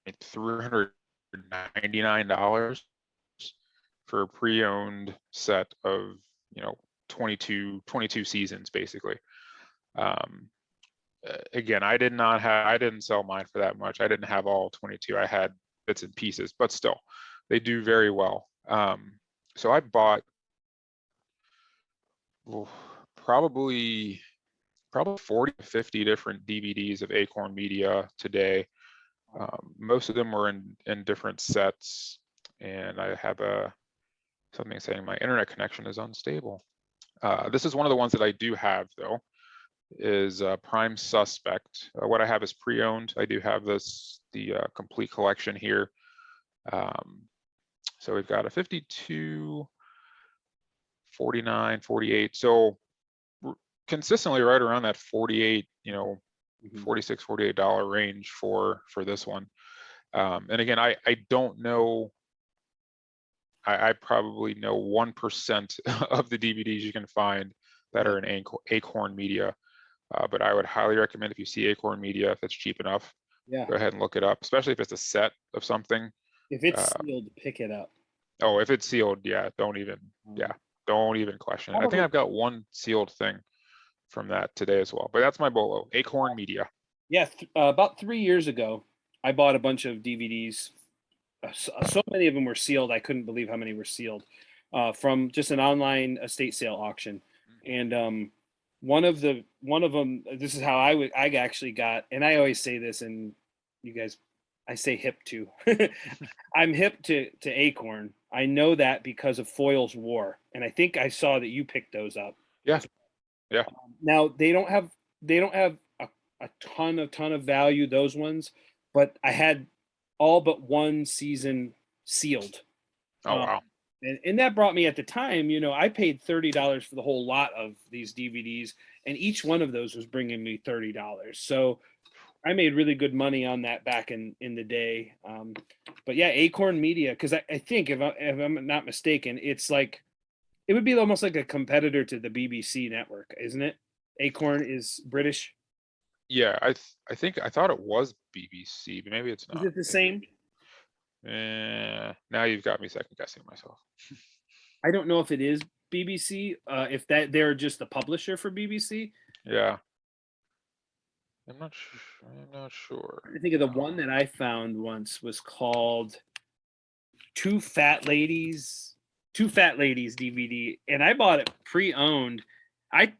$399 for a pre-owned set of, 22 seasons basically. Again, I didn't sell mine for that much. I didn't have all 22. I had bits and pieces, but still, they do very well. So I bought probably 40 to 50 different DVDs of Acorn Media today. Most of them were in different sets, and I have something saying my internet connection is unstable. This is one of the ones that I do have though, is Prime Suspect. What I have is pre-owned. I do have the complete collection here. So we've got a 52, 49, 48. So consistently right around that 48, $46, $48 range for this one. And again, I don't know. I probably know 1% of the DVDs you can find that are in Acorn Media. But I would highly recommend, if you see Acorn Media, if it's cheap enough, go ahead and look it up, especially if it's a set of something. If it's sealed, pick it up. Oh, if it's sealed, don't even question it. I think I've got one sealed thing from that today as well, but that's my bolo, Acorn Media. Yeah, about 3 years ago, I bought a bunch of DVDs. So many of them were sealed. I couldn't believe how many were sealed from just an online estate sale auction. And one of them, this is how I actually got, and I always say this, and you guys, I say hip to. I'm hip to Acorn. I know that because of Foyle's War, and I think I saw that you picked those up. Yeah. Now they don't have a ton of value, those ones, but I had all but one season sealed. Oh wow. And that brought me, at the time, I paid $30 for the whole lot of these DVDs, and each one of those was bringing me $30. So I made really good money on that back in the day. But yeah, Acorn Media, because I think if I'm not mistaken, it's like, it would be almost like a competitor to the BBC network, isn't it? Acorn is British. Yeah, I thought it was BBC, but maybe it's not. Is it the same? Now you've got me second guessing myself. I don't know if it is BBC, if they're just the publisher for BBC. Yeah. I'm not sure. I think of the one that I found once was called Two Fat Ladies DVD, and I bought it pre-owned. I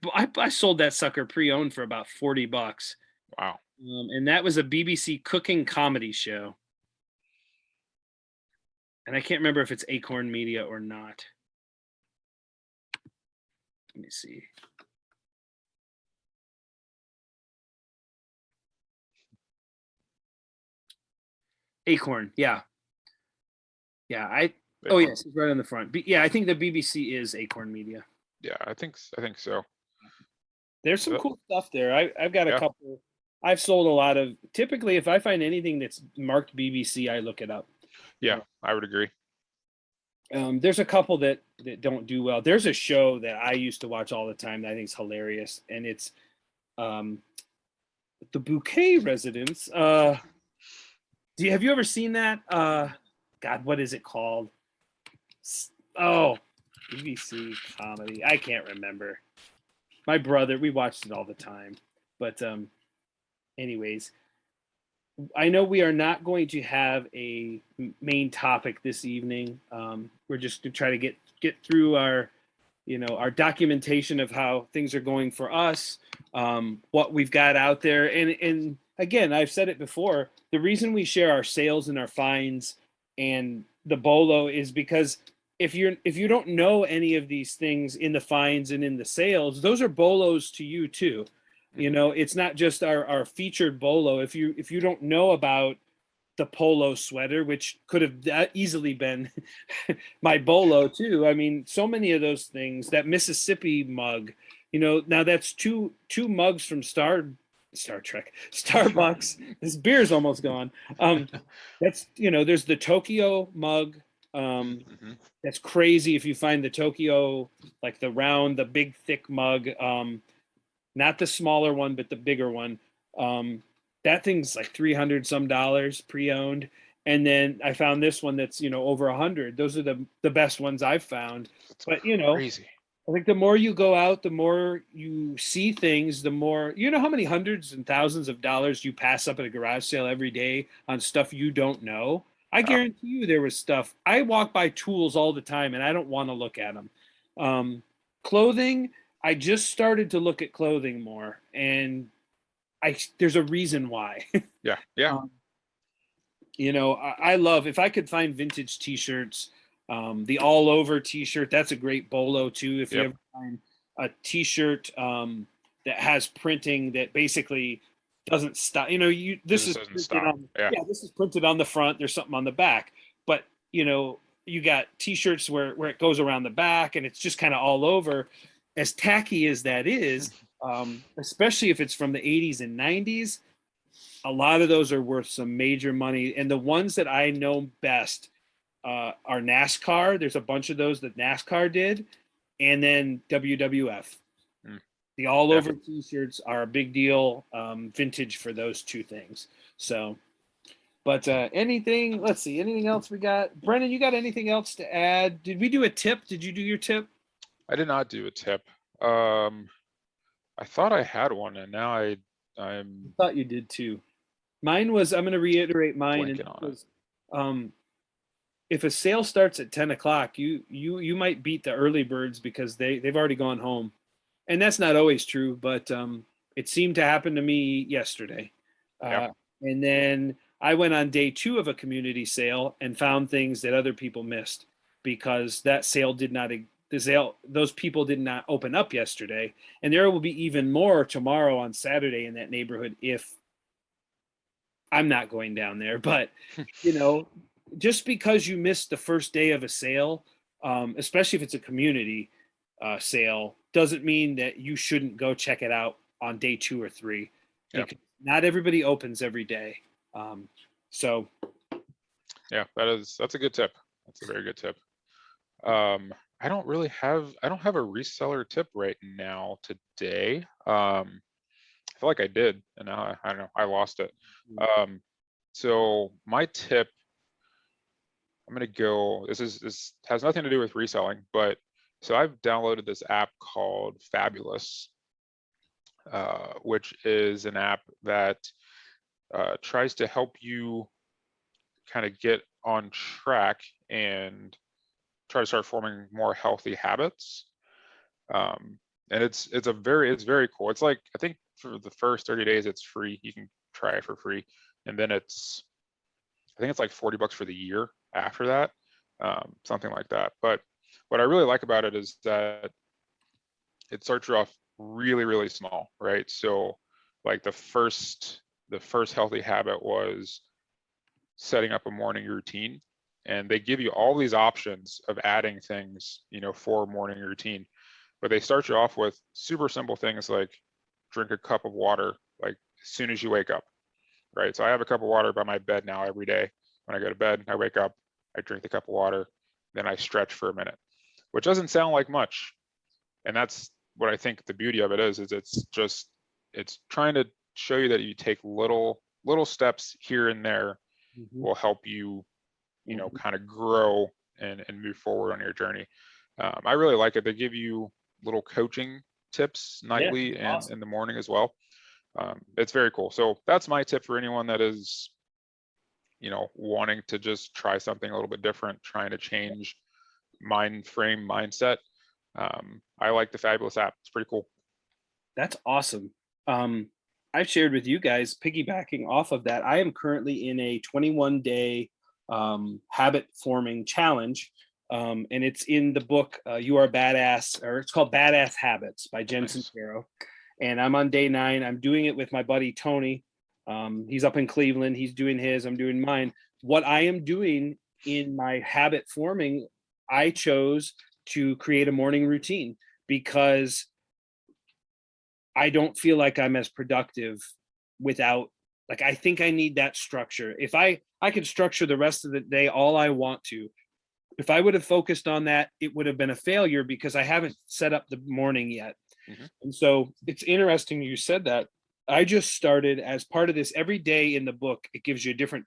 sold that sucker pre-owned for about $40. Wow. And that was a BBC cooking comedy show. And I can't remember if it's Acorn Media or not. Let me see. Acorn, yeah. Yeah, oh Acorn. yes, it's right on the front. Yeah, I think the BBC is Acorn Media. Yeah, I think so. There's some Yep. cool stuff there. I've got a Yeah, couple. I've sold a lot of. Typically, if I find anything that's marked BBC, I look it up. yeah, I would agree. There's a couple that don't do well. There's a show that I used to watch all the time that I think is hilarious, and it's um, the Bouquet Residence. Have you ever seen that? God, what is it called? Oh, BBC comedy. I can't remember. My brother, we watched it all the time. But anyways, I know we are not going to have a main topic this evening. We're just to try to get through our, our documentation of how things are going for us, what we've got out there, and again, I've said it before. The reason we share our sales and our finds and the bolo is because if you don't know any of these things in the finds and in the sales, those are bolos to you too. It's not just our featured bolo. If you don't know about the polo sweater, which could have easily been my bolo too. I mean, so many of those things. That Mississippi mug, now that's two mugs from Star Trek, Starbucks. This beer's almost gone. That's there's the Tokyo mug. Mhm. That's crazy if you find the Tokyo, like the big thick mug. Not the smaller one, but the bigger one. That thing's like 300 some dollars pre-owned. And then I found this one that's, over 100. Those are the best ones I've found. It's But, crazy. I think the more you go out, the more you see things, the more, how many hundreds and thousands of dollars you pass up at a garage sale every day on stuff you don't know. I Yeah. guarantee you there was stuff. I walk by tools all the time and I don't want to look at them. Clothing, I just started to look at clothing more, and there's a reason why. Yeah. Yeah. um, I love if I could find vintage T-shirts. The all over T-shirt, that's a great bolo too. If you Yep. ever find a T-shirt that has printing that basically doesn't stop. It This just is doesn't printed stop. on. Yeah. Yeah, this is printed on the front. There's something on the back, but you got T-shirts where it goes around the back and it's just kind of all over. As tacky as that is, especially if it's from the 80s and 90s, a lot of those are worth some major money. And the ones that I know best are NASCAR. There's a bunch of those that NASCAR did, and then WWF. Mm. The all Yeah. over T-shirts are a big deal, vintage for those two things. So, but let's see, anything else we got? Brennan, you got anything else to add? Did we do a tip? Did you do your tip? I did not do a tip. I thought I had one, and now I'm I thought you did too. Mine was, I'm going to reiterate mine, and blanking it on it. was, if a sale starts at 10 o'clock, you might beat the early birds because they've already gone home. And that's not always true, but it seemed to happen to me yesterday. Yeah. And then I went on day 2 of a community sale and found things that other people missed because that sale did not, those people did not open up yesterday. And there will be even more tomorrow on Saturday in that neighborhood if I'm not going down there. But, just because you missed the first day of a sale, especially if it's a community sale, doesn't mean that you shouldn't go check it out on day 2 or 3. Yep. Not everybody opens every day. So Yeah, that's a good tip. That's a very good tip. I don't have a reseller tip right now today. I feel like I did, and now I don't know, I lost it. So my tip, I'm gonna go, this has nothing to do with reselling, but so I've downloaded this app called Fabulous, which is an app that tries to help you kind of get on track and try to start forming more healthy habits. And it's very cool. It's like, I think for the first 30 days it's free. You can try it for free, and then I think it's like $40 for the year after that, something like that. But what I really like about it is that it starts you off really small, right? So like the first healthy habit was setting up a morning routine. and they give you all these options of adding things, for a morning routine. But they start you off with super simple things like drink a cup of water, like as soon as you wake up, right? So I have a cup of water by my bed now every day. When I go to bed, I wake up, I drink the cup of water, then I stretch for a minute, which doesn't sound like much. And that's what I think the beauty of it is it's trying to show you that you take little steps here and there will help you, kind of grow and move forward on your journey. I really like it. They give you little coaching tips nightly and awesome. in the morning as well. It's very cool. So that's my tip for anyone that is, wanting to just try something a little bit different, trying to change mindset. I like the Fabulous app. It's pretty cool. That's awesome. I've shared with you guys, piggybacking off of that, I am currently in a 21-day habit forming challenge. And it's in the book, You Are Badass, or it's called Badass Habits by Jen Sincero. And I'm on day 9. I'm doing it with my buddy, Tony. He's up in Cleveland. He's doing his, I'm doing mine. What I am doing in my habit forming, I chose to create a morning routine because I don't feel like I'm as productive without, like, I think I need that structure. If I could structure the rest of the day all I want to, if I would have focused on that, it would have been a failure because I haven't set up the morning yet. And so it's interesting you said that. I just started as part of this. Every day in the book, it gives you a different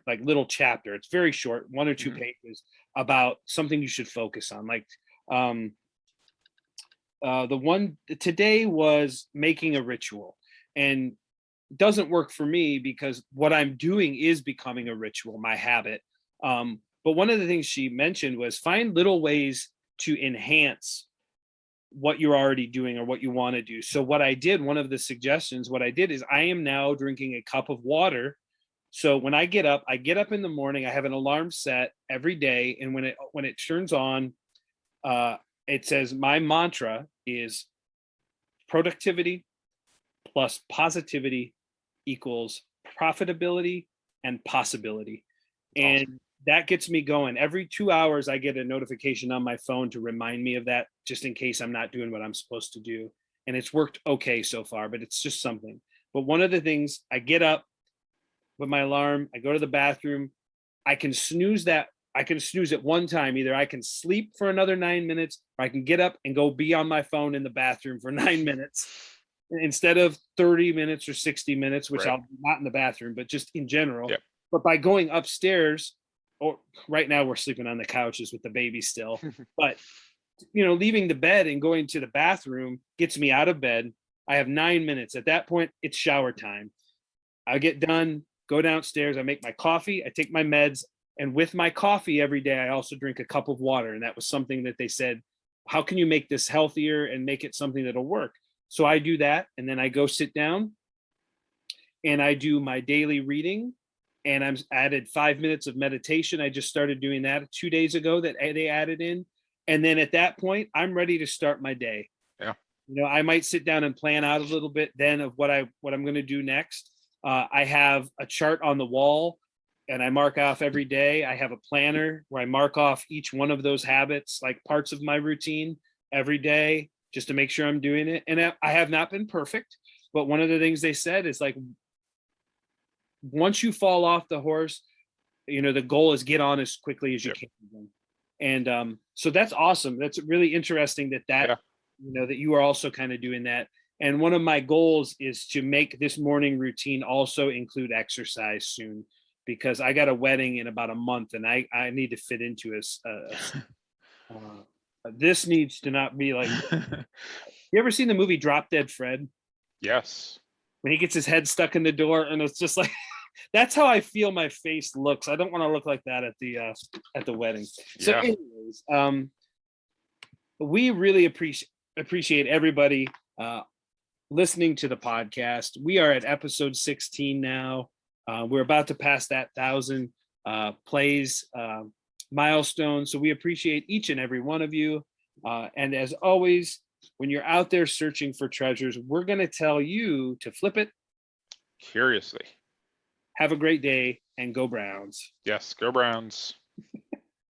like little chapter. It's very short, 1 or 2 pages about something you should focus on. Like the one today was making a ritual, and it doesn't work for me because what I'm doing is becoming a ritual, my habit. But one of the things she mentioned was find little ways to enhance what you're already doing or what you want to do. So what I did, one of the suggestions, what I did is I am now drinking a cup of water. So when I get up in the morning, I have an alarm set every day. And when it turns on, it says my mantra is productivity plus positivity equals profitability and possibility. And that gets me going. Every 2 hours, I get a notification on my phone to remind me of that, just in case I'm not doing what I'm supposed to do. And it's worked okay so far, but it's just something. But one of the things, I get up with my alarm, I go to the bathroom, I can snooze it one time. Either I can sleep for another 9 minutes, or I can get up and go be on my phone in the bathroom for 9 minutes instead of 30 minutes or 60 minutes, which I'll not in the bathroom, but just in general. Yep. But by going upstairs, or right now we're sleeping on the couches with the baby still, but leaving the bed and going to the bathroom gets me out of bed. I have 9 minutes. At that point, it's shower time. I get done, go downstairs, I make my coffee, I take my meds, and with my coffee every day, I also drink a cup of water. And that was something that they said, how can you make this healthier and make it something that'll work? So I do that, and then I go sit down and I do my daily reading. And I'm added 5 minutes of meditation. I just started doing that 2 days ago that they added in. And then at that point, I'm ready to start my day. Yeah. I might sit down and plan out a little bit then of what I'm going to do next. I have a chart on the wall and I mark off every day. I have a planner where I mark off each one of those habits, like parts of my routine every day, just to make sure I'm doing it. And I have not been perfect, but one of the things they said is like, once you fall off the horse, the goal is get on as quickly as you can. And so that's awesome. That's really interesting that you are also kind of doing that. And one of my goals is to make this morning routine also include exercise soon, because I got a wedding in about a month and I need to fit into this needs to not be like, you ever seen the movie Drop Dead Fred? Yes. When he gets his head stuck in the door and it's just like, that's how I feel my face looks. I don't want to look like that at the wedding. So anyways, we really appreciate everybody listening to the podcast. We are at episode 16 now. We're about to pass that 1,000 plays milestone. So we appreciate each and every one of you. And as always, when you're out there searching for treasures, we're going to tell you to flip it curiously. Have a great day and go Browns. Yes, go Browns.